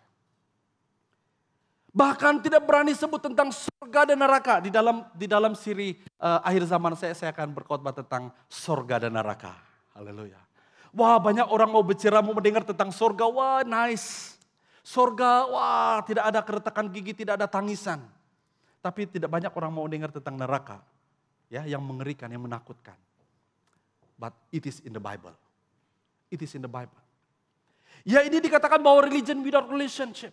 Bahkan tidak berani sebut tentang surga dan neraka. Di dalam siri akhir zaman saya akan berkhotbah tentang surga dan neraka. Haleluya. Wah, banyak orang mau bicara, mau mendengar tentang surga. Wah, nice. Surga, wah, tidak ada keretakan gigi, tidak ada tangisan. Tapi tidak banyak orang mau dengar tentang neraka. Ya, yang mengerikan, yang menakutkan. But it is in the Bible. It is in the Bible. Ya, ini dikatakan bahwa religion without relationship.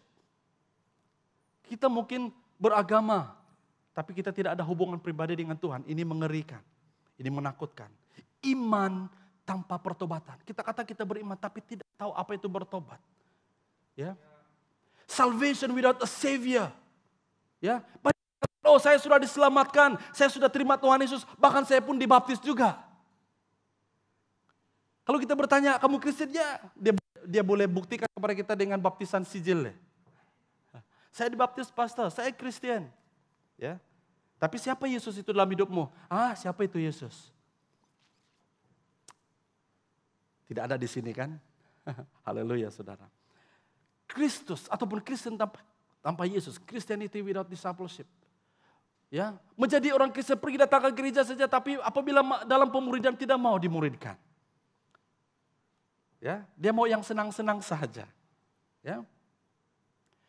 Kita mungkin beragama, tapi kita tidak ada hubungan pribadi dengan Tuhan. Ini mengerikan, ini menakutkan. Iman tanpa pertobatan. Kita kata kita beriman, tapi tidak tahu apa itu bertobat. Ya, salvation without a savior. Ya, oh, saya sudah diselamatkan, saya sudah terima Tuhan Yesus, bahkan saya pun dibaptis juga. Kalau kita bertanya, kamu Kristen? Ya, dia boleh buktikan kepada kita dengan baptisan sijil. Saya dibaptis pastor, saya Kristen. Ya. Tapi siapa Yesus itu dalam hidupmu? Siapa itu Yesus? Tidak ada di sini kan? Haleluya, saudara. Kristus ataupun Kristen tanpa Yesus, Christianity without discipleship. Ya, menjadi orang Kristen pergi datang ke gereja saja, tapi apabila dalam pemuridan tidak mau dimuridkan. Ya, dia mau yang senang-senang saja. Ya.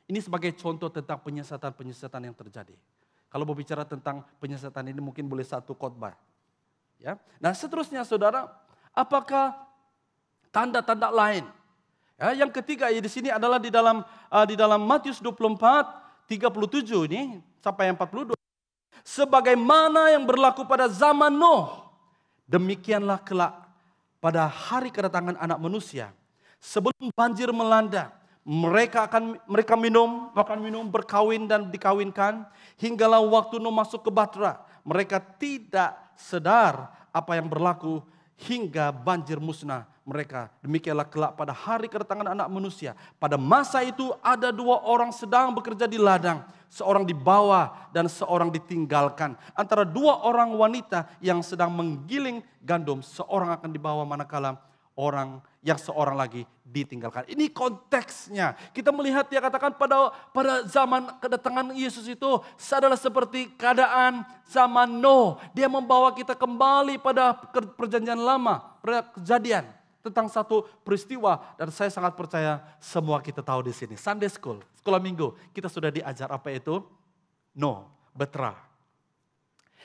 Ini sebagai contoh tentang penyesatan-penyesatan yang terjadi. Kalau berbicara tentang penyesatan ini mungkin boleh satu khotbah. Ya. Nah, seterusnya saudara, apakah tanda-tanda lain? Ya, yang ketiga di sini adalah di dalam Matius 24 37 ini sampai 42. Sebagaimana yang berlaku pada zaman Nuh, demikianlah kelak pada hari kedatangan Anak Manusia. Sebelum banjir melanda, mereka makan minum, berkawin dan dikawinkan, hinggalah waktu Nuh masuk ke bahtera. Mereka tidak sadar apa yang berlaku hingga banjir musnah mereka. Demikianlah kelak pada hari kedatangan Anak Manusia. Pada masa itu ada dua orang sedang bekerja di ladang, seorang dibawa dan seorang ditinggalkan. Antara dua orang wanita yang sedang menggiling gandum, seorang akan dibawa manakala yang seorang lagi ditinggalkan. Ini konteksnya. Kita melihat dia katakan pada zaman kedatangan Yesus itu adalah seperti keadaan zaman Nuh. Dia membawa kita kembali pada perjanjian lama, pada kejadian tentang satu peristiwa, dan saya sangat percaya semua kita tahu di sini. Sunday school, sekolah minggu, kita sudah diajar apa itu? Nuh, bahtera.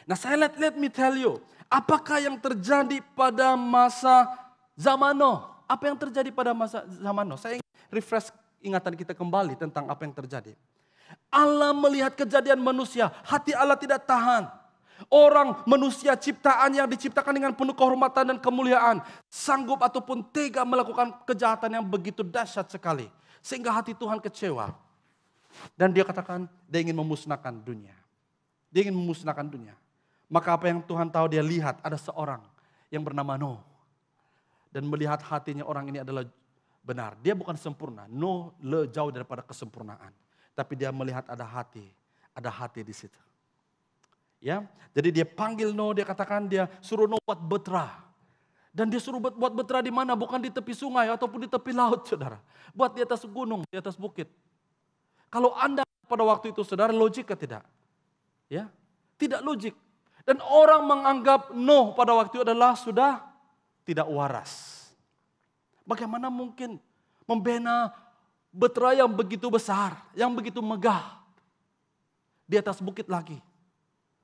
Nah, let me tell you, apakah yang terjadi pada masa zaman Nuh? Apa yang terjadi pada masa zaman Nuh? Saya ingin refresh ingatan kita kembali tentang apa yang terjadi. Allah melihat kejadian manusia, hati Allah tidak tahan. Orang manusia ciptaan yang diciptakan dengan penuh kehormatan dan kemuliaan, sanggup ataupun tega melakukan kejahatan yang begitu dahsyat sekali. Sehingga hati Tuhan kecewa. Dan dia katakan dia ingin memusnahkan dunia. Dia ingin memusnahkan dunia. Maka apa yang Tuhan tahu, dia lihat ada seorang yang bernama Nuh. Dan melihat hatinya orang ini adalah benar. Dia bukan sempurna. Nuh jauh daripada kesempurnaan. Tapi dia melihat ada hati di situ. Ya, jadi dia panggil Nuh, dia katakan dia suruh Nuh buat betera. Dan dia suruh buat betera di mana? Bukan di tepi sungai ataupun di tepi laut, saudara. Buat di atas gunung, di atas bukit. Kalau Anda pada waktu itu, saudara, logik ke tidak? Ya, tidak logik. Dan orang menganggap Nuh pada waktu itu adalah sudah tidak waras. Bagaimana mungkin membina betera yang begitu besar, yang begitu megah di atas bukit lagi.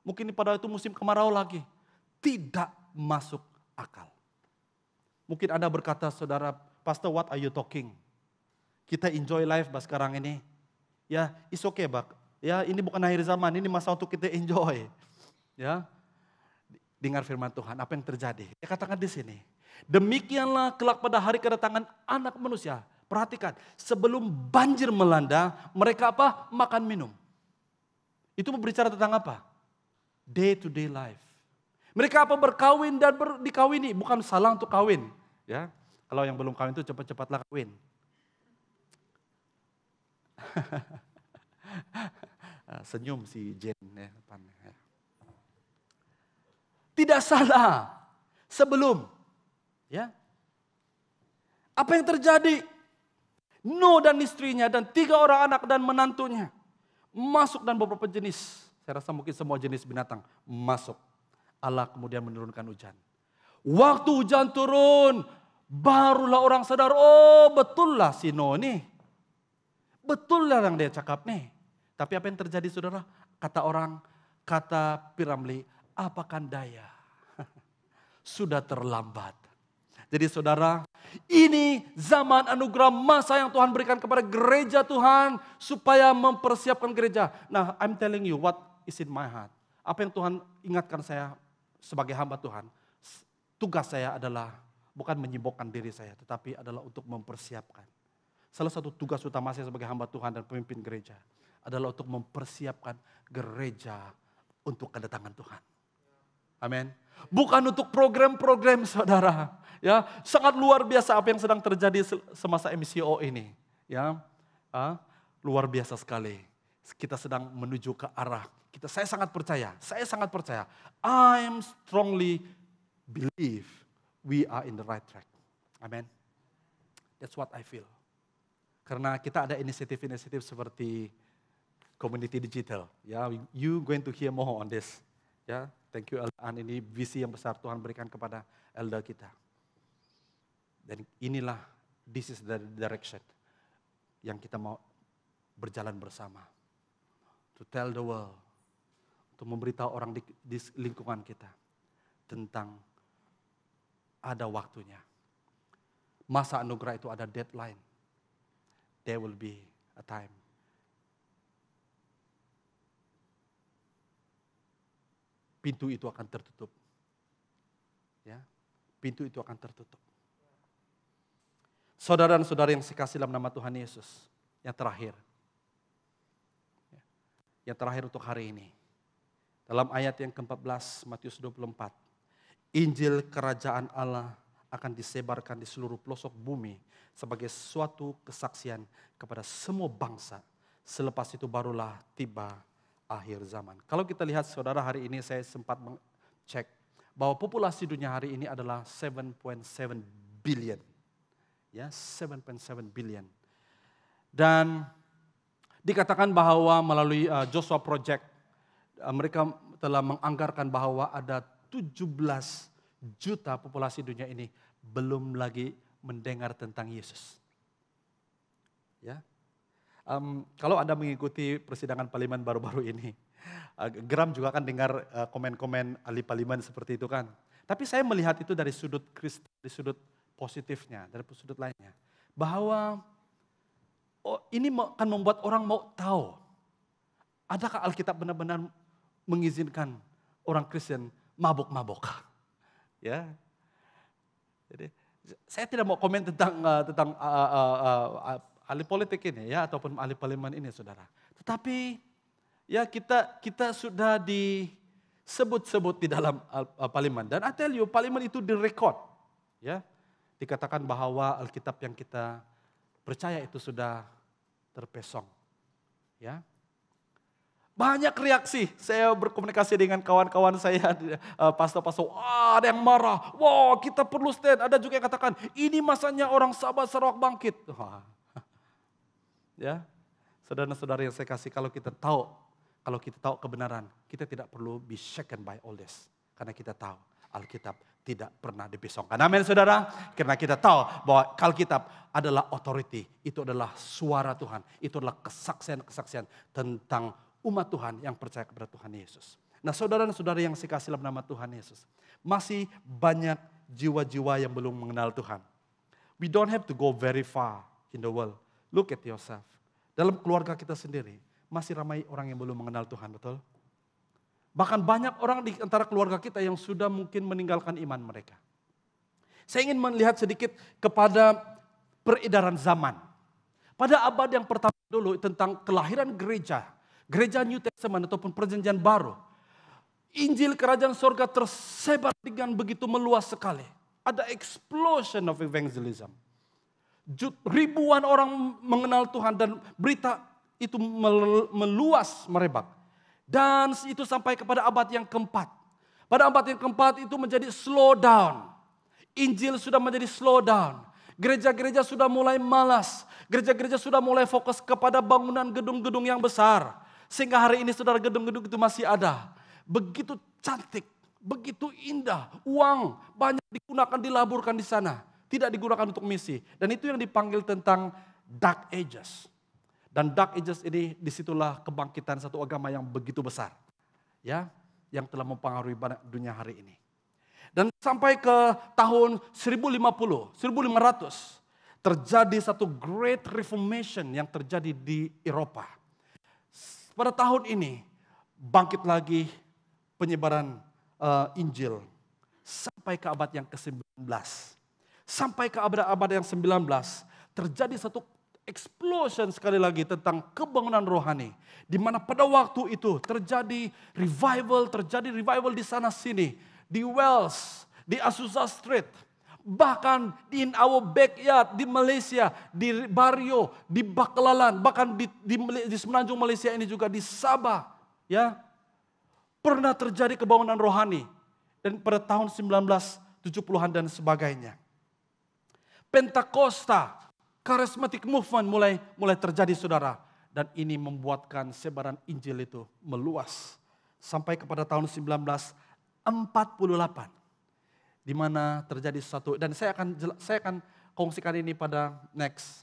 Mungkin pada itu musim kemarau lagi. Tidak masuk akal. Mungkin Anda berkata, saudara, Pastor, what are you talking? Kita enjoy life sekarang ini. Ya, it's okay, Bak. Ya, ini bukan akhir zaman, ini masa untuk kita enjoy. Ya, dengar firman Tuhan, apa yang terjadi? Dia katakan di sini, demikianlah kelak pada hari kedatangan anak manusia. Perhatikan, sebelum banjir melanda, mereka apa? Makan minum. Itu berbicara tentang apa? Day to day life. Mereka apa? Berkawin dan dikawini. Bukan salah untuk kawin. Ya, kalau yang belum kawin itu cepat-cepatlah kawin. Senyum si Jen. Ya. Tidak salah. Sebelum. Ya. Apa yang terjadi? Nuh dan istrinya dan 3 orang anak dan menantunya masuk dan beberapa jenis. Saya rasa mungkin semua jenis binatang masuk. Allah kemudian menurunkan hujan. Waktu hujan turun, barulah orang sadar, oh betul lah si Nuh nih. Betul lah yang dia cakap nih. Tapi apa yang terjadi, saudara? Kata orang, kata Piramli, apakan daya? Sudah terlambat. Jadi saudara, ini zaman anugerah masa yang Tuhan berikan kepada gereja Tuhan supaya mempersiapkan gereja. Nah, I'm telling you what is in my heart. Apa yang Tuhan ingatkan saya sebagai hamba Tuhan. Tugas saya adalah bukan menyibukkan diri saya, tetapi adalah untuk mempersiapkan. Salah satu tugas utama saya sebagai hamba Tuhan dan pemimpin gereja adalah untuk mempersiapkan gereja untuk kedatangan Tuhan. Amin. Bukan untuk program-program, saudara. Ya, sangat luar biasa apa yang sedang terjadi semasa MCO ini. Ya, luar biasa sekali. Kita sedang menuju ke arah. Saya sangat percaya. I strongly believe we are in the right track. Amen. That's what I feel. Karena kita ada inisiatif-inisiatif seperti community digital. Ya, you going to hear more on this. Ya, thank you Elder. Ini visi yang besar Tuhan berikan kepada elder kita. Dan inilah, this is the direction yang kita mau berjalan bersama. To tell the world, untuk memberitahu orang di lingkungan kita tentang ada waktunya. Masa anugerah itu ada deadline. There will be a time. Pintu itu akan tertutup. Ya, pintu itu akan tertutup. Saudara dan saudara yang dikasihi dalam nama Tuhan Yesus, yang terakhir. Yang terakhir untuk hari ini. Dalam ayat yang ke-14 Matius 24. Injil kerajaan Allah akan disebarkan di seluruh pelosok bumi sebagai suatu kesaksian kepada semua bangsa. Selepas itu barulah tiba akhir zaman. Kalau kita lihat saudara, hari ini saya sempat cek bahwa populasi dunia hari ini adalah 7.7 billion. Ya, 7.7 billion. Dan dikatakan bahwa melalui Joshua Project, mereka telah menganggarkan bahwa ada 17 juta populasi dunia ini belum lagi mendengar tentang Yesus. Ya, kalau Anda mengikuti persidangan parlemen baru-baru ini, Geram juga kan dengar komen-komen ahli parlemen seperti itu kan. Tapi saya melihat itu dari sudut dari sudut positifnya, dari sudut lainnya, bahwa ini akan membuat orang mau tahu, adakah Alkitab benar-benar mengizinkan orang Kristen mabuk-mabuk? Ya, jadi saya tidak mau komen tentang ahli politik ini ya, ataupun ahli parlemen ini, saudara. Tetapi ya kita sudah sebut-sebut di dalam parlemen. Dan I tell you, parlemen itu direkod. Ya, dikatakan bahwa Alkitab yang kita percaya itu sudah terpesong. Ya, banyak reaksi. Saya berkomunikasi dengan kawan-kawan saya, pastor-pastor. Ada yang marah. Wah, kita perlu stand. Ada juga yang katakan, ini masanya orang Sabah Sarawak bangkit. Wah. Ya, saudara-saudara yang saya kasih, kalau kita tahu kebenaran, kita tidak perlu be shaken by all this. Karena kita tahu Alkitab tidak pernah dibesongkan. Amin saudara. Karena kita tahu bahwa Alkitab adalah authority. Itu adalah suara Tuhan. Itu adalah kesaksian-kesaksian tentang umat Tuhan yang percaya kepada Tuhan Yesus. Nah saudara-saudara yang saya kasih dalam nama Tuhan Yesus. Masih banyak jiwa-jiwa yang belum mengenal Tuhan. We don't have to go very far in the world. Look at yourself. Dalam keluarga kita sendiri, masih ramai orang yang belum mengenal Tuhan, betul? Bahkan banyak orang di antara keluarga kita yang sudah mungkin meninggalkan iman mereka. Saya ingin melihat sedikit kepada peredaran zaman. Pada abad yang pertama dulu tentang kelahiran gereja New Testament ataupun perjanjian baru. Injil kerajaan sorga tersebar dengan begitu meluas sekali. Ada explosion of evangelism. Ribuan orang mengenal Tuhan dan berita itu meluas merebak. Dan itu sampai kepada abad yang keempat. Pada abad yang keempat itu menjadi slow down. Injil sudah menjadi slow down. Gereja-gereja sudah mulai malas. Gereja-gereja sudah mulai fokus kepada bangunan gedung-gedung yang besar. Sehingga hari ini saudara gedung-gedung itu masih ada. Begitu cantik, begitu indah. Uang banyak digunakan, dilaburkan di sana. Tidak digunakan untuk misi. Dan itu yang dipanggil tentang Dark Ages. Dan Dark Ages ini disitulah kebangkitan satu agama yang begitu besar. Ya, yang telah mempengaruhi banyak dunia hari ini. Dan sampai ke tahun 1500, terjadi satu Great Reformation yang terjadi di Eropa. Pada tahun ini bangkit lagi penyebaran Injil sampai ke abad yang ke-19. Sampai ke abad yang 19 terjadi satu explosion sekali lagi tentang kebangunan rohani. Di mana pada waktu itu terjadi revival di sana sini. Di Wales, di Azusa Street. Bahkan in our backyard di Malaysia, di Bario, di Baklalan, bahkan di semenanjung Malaysia ini juga di Sabah, ya pernah terjadi kebangunan rohani. Dan pada tahun 1970-an dan sebagainya, Pentakosta, charismatic movement mulai terjadi saudara, dan ini membuatkan sebaran Injil itu meluas sampai kepada tahun 1948. Di mana terjadi sesuatu, dan saya akan kongsikan ini pada next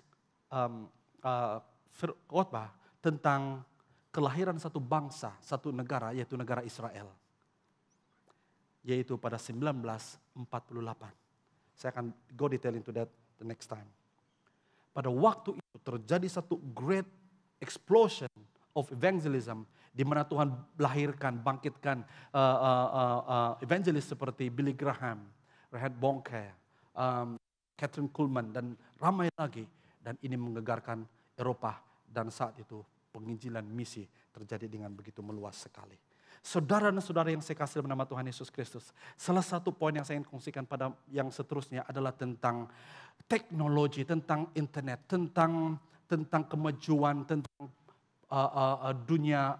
khotbah tentang kelahiran satu bangsa, satu negara, yaitu negara Israel. Yaitu pada 1948. Saya akan go detail into that the next time. Pada waktu itu terjadi satu great explosion of evangelism, di mana Tuhan lahirkan, bangkitkan evangelis seperti Billy Graham, Reinhard Bonnke, Catherine Kuhlman, dan ramai lagi. Dan ini menggegarkan Eropa, dan saat itu penginjilan misi terjadi dengan begitu meluas sekali. Saudara dan saudara yang saya kasih dalam nama Tuhan Yesus Kristus, salah satu poin yang saya ingin kongsikan pada yang seterusnya adalah tentang teknologi, tentang internet, tentang kemajuan, tentang dunia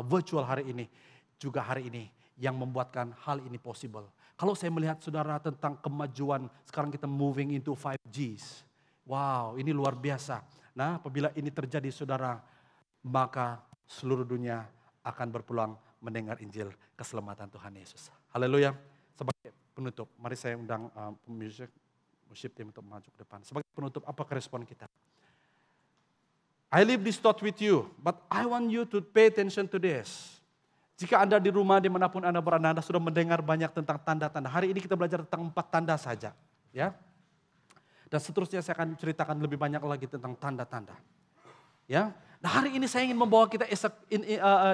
virtual hari ini, juga hari ini yang membuatkan hal ini possible. Kalau saya melihat saudara tentang kemajuan, sekarang kita moving into 5Gs. Wow, ini luar biasa. Nah, apabila ini terjadi saudara, maka seluruh dunia akan berpeluang mendengar Injil keselamatan Tuhan Yesus. Haleluya. Sebagai penutup, mari saya undang worship team untuk maju ke depan. Sebagai penutup, apa respon kita? I leave this thought with you, but I want you to pay attention to this. Jika Anda di rumah, dimanapun Anda berada, Anda sudah mendengar banyak tentang tanda-tanda. Hari ini kita belajar tentang 4 tanda saja. Ya. Dan seterusnya saya akan ceritakan lebih banyak lagi tentang tanda-tanda. Ya. Nah, hari ini saya ingin membawa kita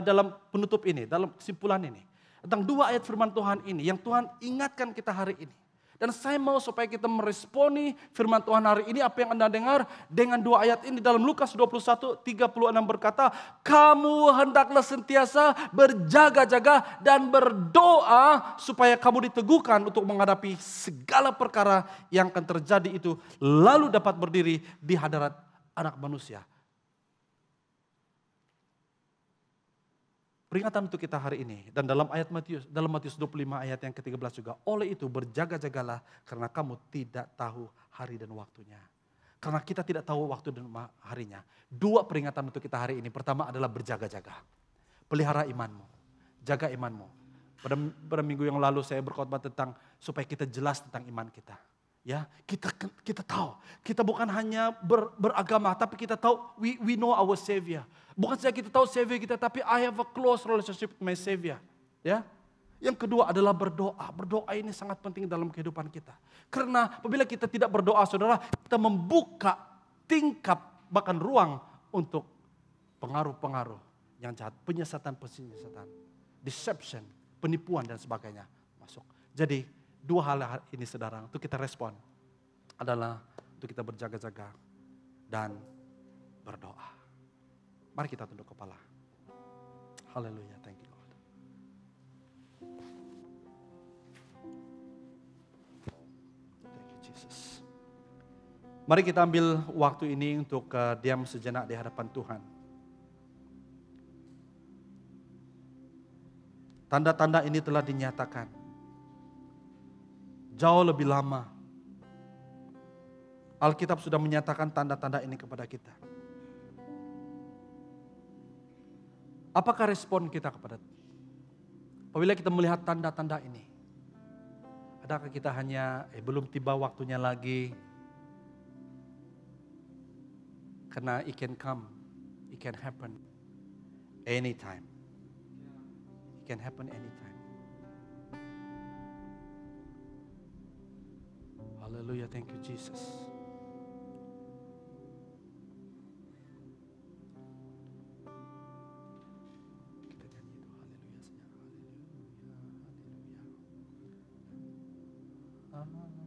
dalam penutup ini, dalam kesimpulan ini. Tentang 2 ayat firman Tuhan ini, yang Tuhan ingatkan kita hari ini. Dan saya mau supaya kita meresponi firman Tuhan hari ini, apa yang Anda dengar dengan 2 ayat ini dalam Lukas 21, 36 berkata, kamu hendaklah sentiasa berjaga-jaga dan berdoa supaya kamu diteguhkan untuk menghadapi segala perkara yang akan terjadi itu, lalu dapat berdiri di hadarat Anak Manusia. Peringatan untuk kita hari ini. Dan dalam Matius 25 ayat yang ke-13 juga. Oleh itu berjaga-jagalah karena kamu tidak tahu hari dan waktunya. Karena kita tidak tahu waktu dan harinya. 2 peringatan untuk kita hari ini. Pertama adalah berjaga-jaga. Pelihara imanmu. Jaga imanmu. Pada minggu yang lalu saya berkhotbah tentang supaya kita jelas tentang iman kita. Ya, kita tahu. Kita bukan hanya beragama, tapi kita tahu we know our Savior. Bukan saja kita tahu Savior kita, tapi I have a close relationship with my Savior. Ya. Yang kedua adalah berdoa. Berdoa ini sangat penting dalam kehidupan kita. Karena apabila kita tidak berdoa, saudara, kita membuka tingkap bahkan ruang untuk pengaruh-pengaruh yang jahat, penyesatan, deception, penipuan dan sebagainya masuk. Jadi 2 hal ini saudara, untuk kita respon adalah untuk kita berjaga-jaga dan berdoa. Mari kita tunduk kepala. Haleluya, thank you Lord. Thank you Jesus. Mari kita ambil waktu ini untuk diam sejenak di hadapan Tuhan. Tanda-tanda ini telah dinyatakan jauh lebih lama. Alkitab sudah menyatakan tanda-tanda ini kepada kita. Apakah respon kita kepada apabila kita melihat tanda-tanda ini? Adakah kita hanya belum tiba waktunya lagi? Karena it can come, it can happen anytime. It can happen anytime. Hallelujah, thank you Jesus. Kita nyanyi itu haleluya saja. Haleluya.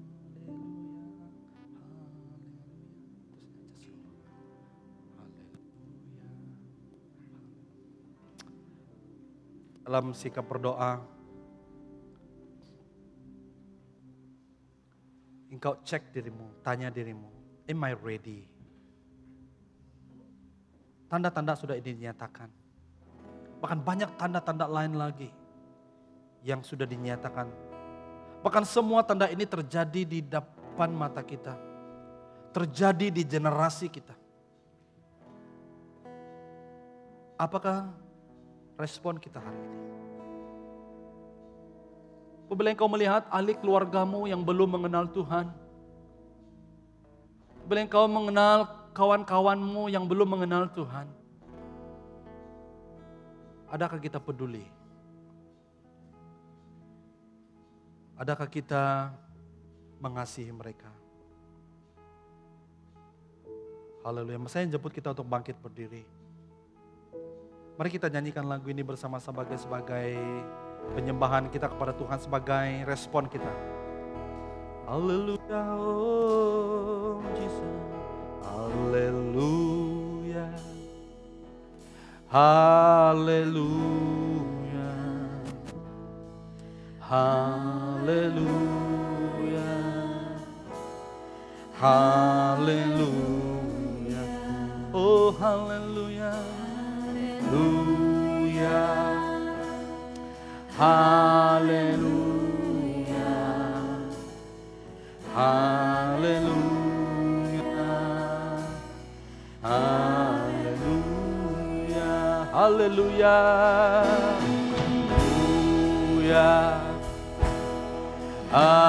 Dalam sikap berdoa, engkau cek dirimu, tanya dirimu, am I ready? Tanda-tanda sudah dinyatakan. Bahkan banyak tanda-tanda lain lagi yang sudah dinyatakan. Bahkan semua tanda ini terjadi di depan mata kita. Terjadi di generasi kita. Apakah respon kita hari ini? Apabila engkau melihat ahli keluargamu yang belum mengenal Tuhan. Apabila engkau mengenal kawan-kawanmu yang belum mengenal Tuhan. Adakah kita peduli? Adakah kita mengasihi mereka? Haleluya. Saya jemput kita untuk bangkit berdiri. Mari kita nyanyikan lagu ini bersama-sama sebagai penyembahan kita kepada Tuhan, sebagai respon kita. Haleluya, oh Jesus. Haleluya. Haleluya. Haleluya. Haleluya. Oh haleluya. Haleluya. Haleluya. Haleluya. Haleluya. Haleluya.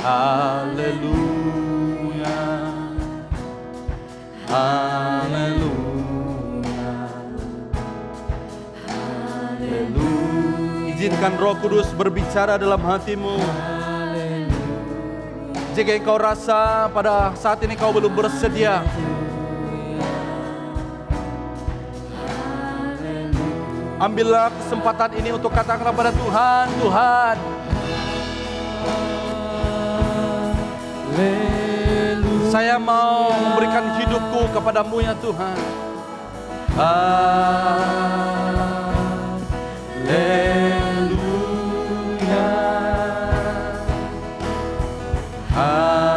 Haleluya. Haleluya. Haleluya. Izinkan Roh Kudus berbicara dalam hatimu. Jika engkau rasa pada saat ini kau belum bersedia, ambillah kesempatan ini untuk katakan kepada Tuhan, Tuhan, saya mau memberikan hidupku kepadamu ya Tuhan. Haleluya. Haleluya.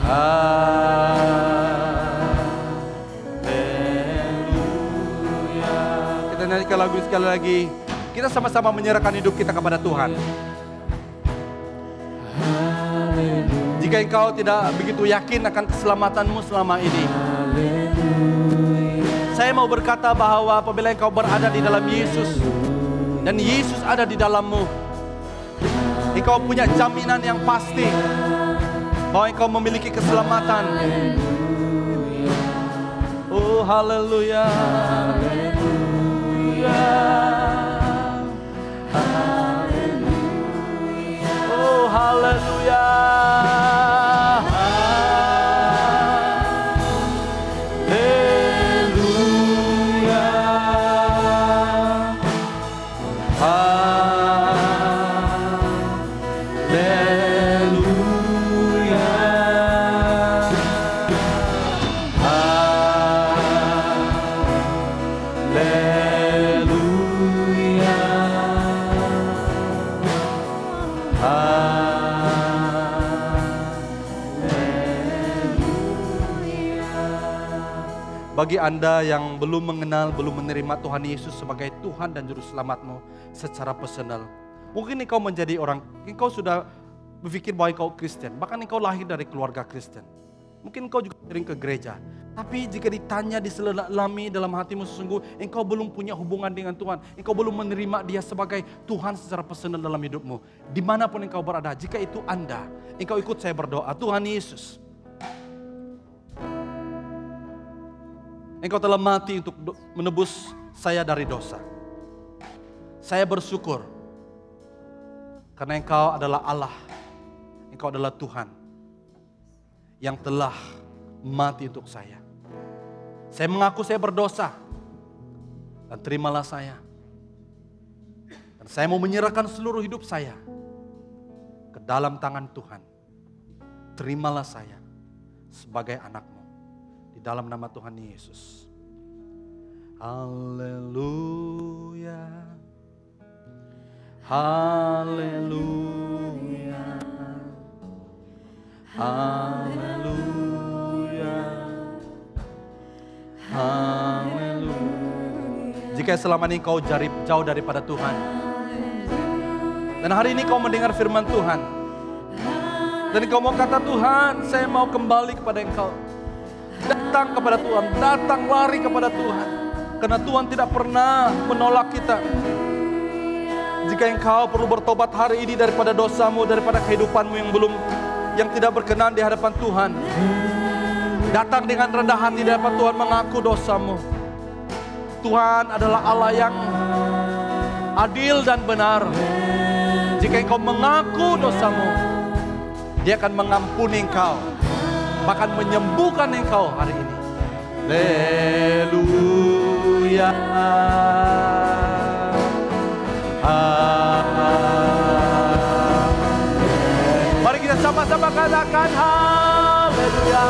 Haleluya. Kita nyanyikan lagu sekali lagi. Kita sama-sama menyerahkan hidup kita kepada Tuhan. Jika engkau tidak begitu yakin akan keselamatanmu selama ini, saya mau berkata bahwa apabila engkau berada di dalam Yesus dan Yesus ada di dalammu, engkau punya jaminan yang pasti bahwa engkau memiliki keselamatan. Oh haleluya. Oh haleluya. Bagi Anda yang belum mengenal, belum menerima Tuhan Yesus sebagai Tuhan dan Juru Selamatmu secara personal. Mungkin engkau menjadi orang, engkau sudah berpikir bahwa engkau Kristen. Bahkan engkau lahir dari keluarga Kristen. Mungkin engkau juga sering ke gereja. Tapi jika ditanya diselami dalam hatimu sesungguh, engkau belum punya hubungan dengan Tuhan. Engkau belum menerima Dia sebagai Tuhan secara personal dalam hidupmu. Dimanapun engkau berada, jika itu Anda, engkau ikut saya berdoa. Tuhan Yesus, Engkau telah mati untuk menebus saya dari dosa. Saya bersyukur karena Engkau adalah Allah, Engkau adalah Tuhan yang telah mati untuk saya. Saya mengaku saya berdosa dan terimalah saya. Dan saya mau menyerahkan seluruh hidup saya ke dalam tangan Tuhan. Terimalah saya sebagai anak-Mu. Di dalam nama Tuhan Yesus. Haleluya. Haleluya. Haleluya. Haleluya. Jika selama ini kau jauh daripada Tuhan, dan hari ini kau mendengar firman Tuhan, dan kau mau kata, Tuhan, saya mau kembali kepada Engkau. Datang kepada Tuhan, datang lari kepada Tuhan. Karena Tuhan tidak pernah menolak kita. Jika engkau perlu bertobat hari ini daripada dosamu, daripada kehidupanmu yang tidak berkenan di hadapan Tuhan, datang dengan rendah hati di hadapan Tuhan, mengaku dosamu. Tuhan adalah Allah yang adil dan benar. Jika engkau mengaku dosamu, Dia akan mengampuni engkau, bahkan menyembuhkan engkau hari ini. Haleluya. Mari kita sama-sama katakan haleluya.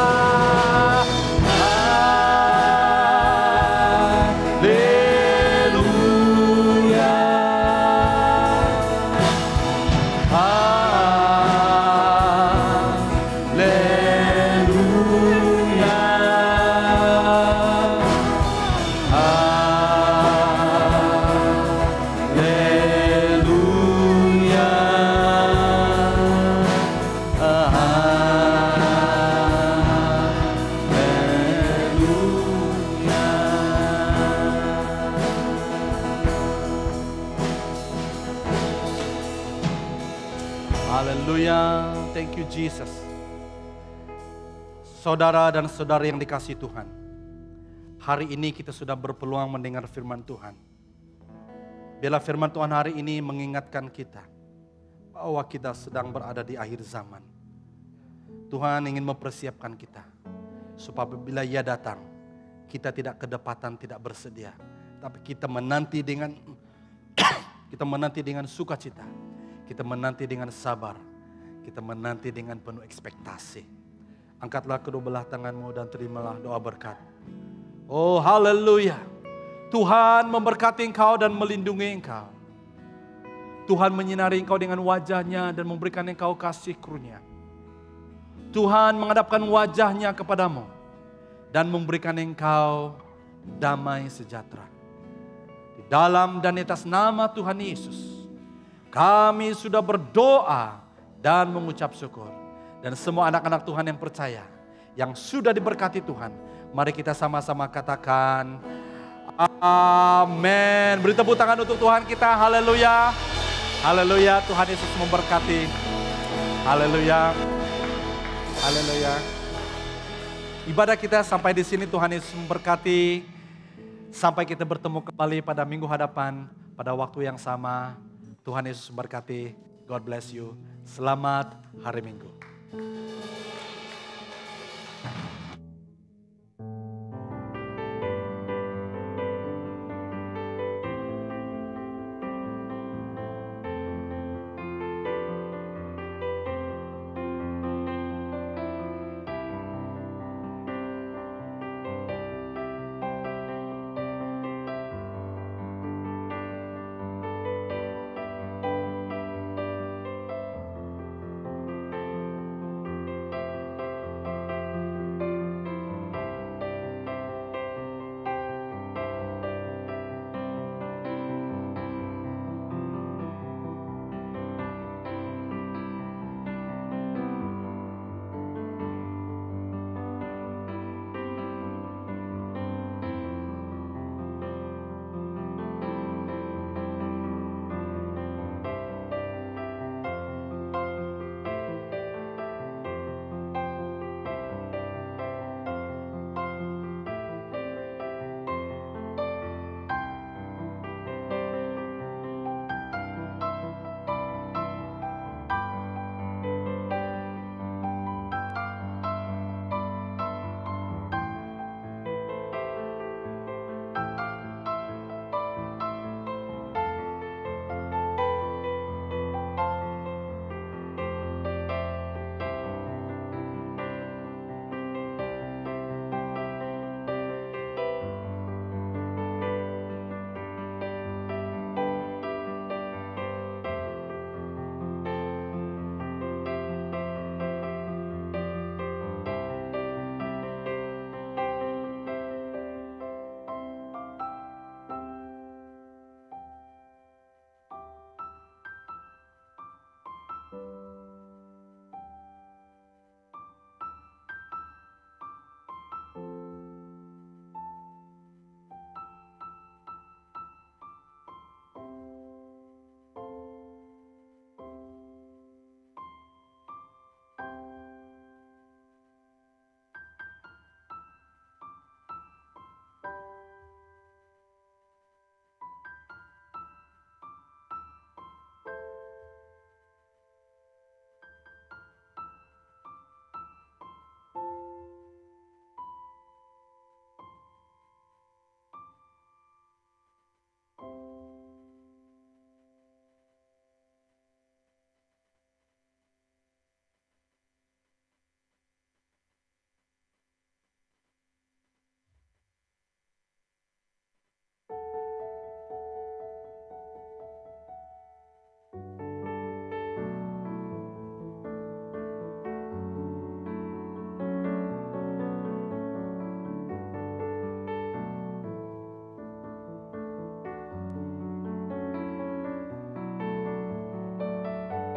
Haleluya, thank you Jesus. Saudara dan saudari yang dikasihi Tuhan, hari ini kita sudah berpeluang mendengar firman Tuhan. Biarlah firman Tuhan hari ini mengingatkan kita bahwa kita sedang berada di akhir zaman. Tuhan ingin mempersiapkan kita. Supaya bila Ia datang, kita tidak kedapatan, tidak bersedia. Tapi kita menanti dengan kita menanti dengan sukacita. Kita menanti dengan sabar. Kita menanti dengan penuh ekspektasi. Angkatlah kedua belah tanganmu dan terimalah doa berkat. Oh haleluya. Tuhan memberkati engkau dan melindungi engkau. Tuhan menyinari engkau dengan wajahnya dan memberikan engkau kasih karunia. Tuhan menghadapkan wajahnya kepadamu dan memberikan engkau damai sejahtera. Di dalam dan di atas nama Tuhan Yesus, kami sudah berdoa dan mengucap syukur. Dan semua anak-anak Tuhan yang percaya, yang sudah diberkati Tuhan, mari kita sama-sama katakan, amin. Beri tepuk tangan untuk Tuhan kita, haleluya. Haleluya, Tuhan Yesus memberkati. Haleluya. Haleluya. Ibadah kita sampai di sini, Tuhan Yesus memberkati. Sampai kita bertemu kembali pada minggu hadapan, pada waktu yang sama. Tuhan Yesus memberkati. God bless you. Selamat hari Minggu.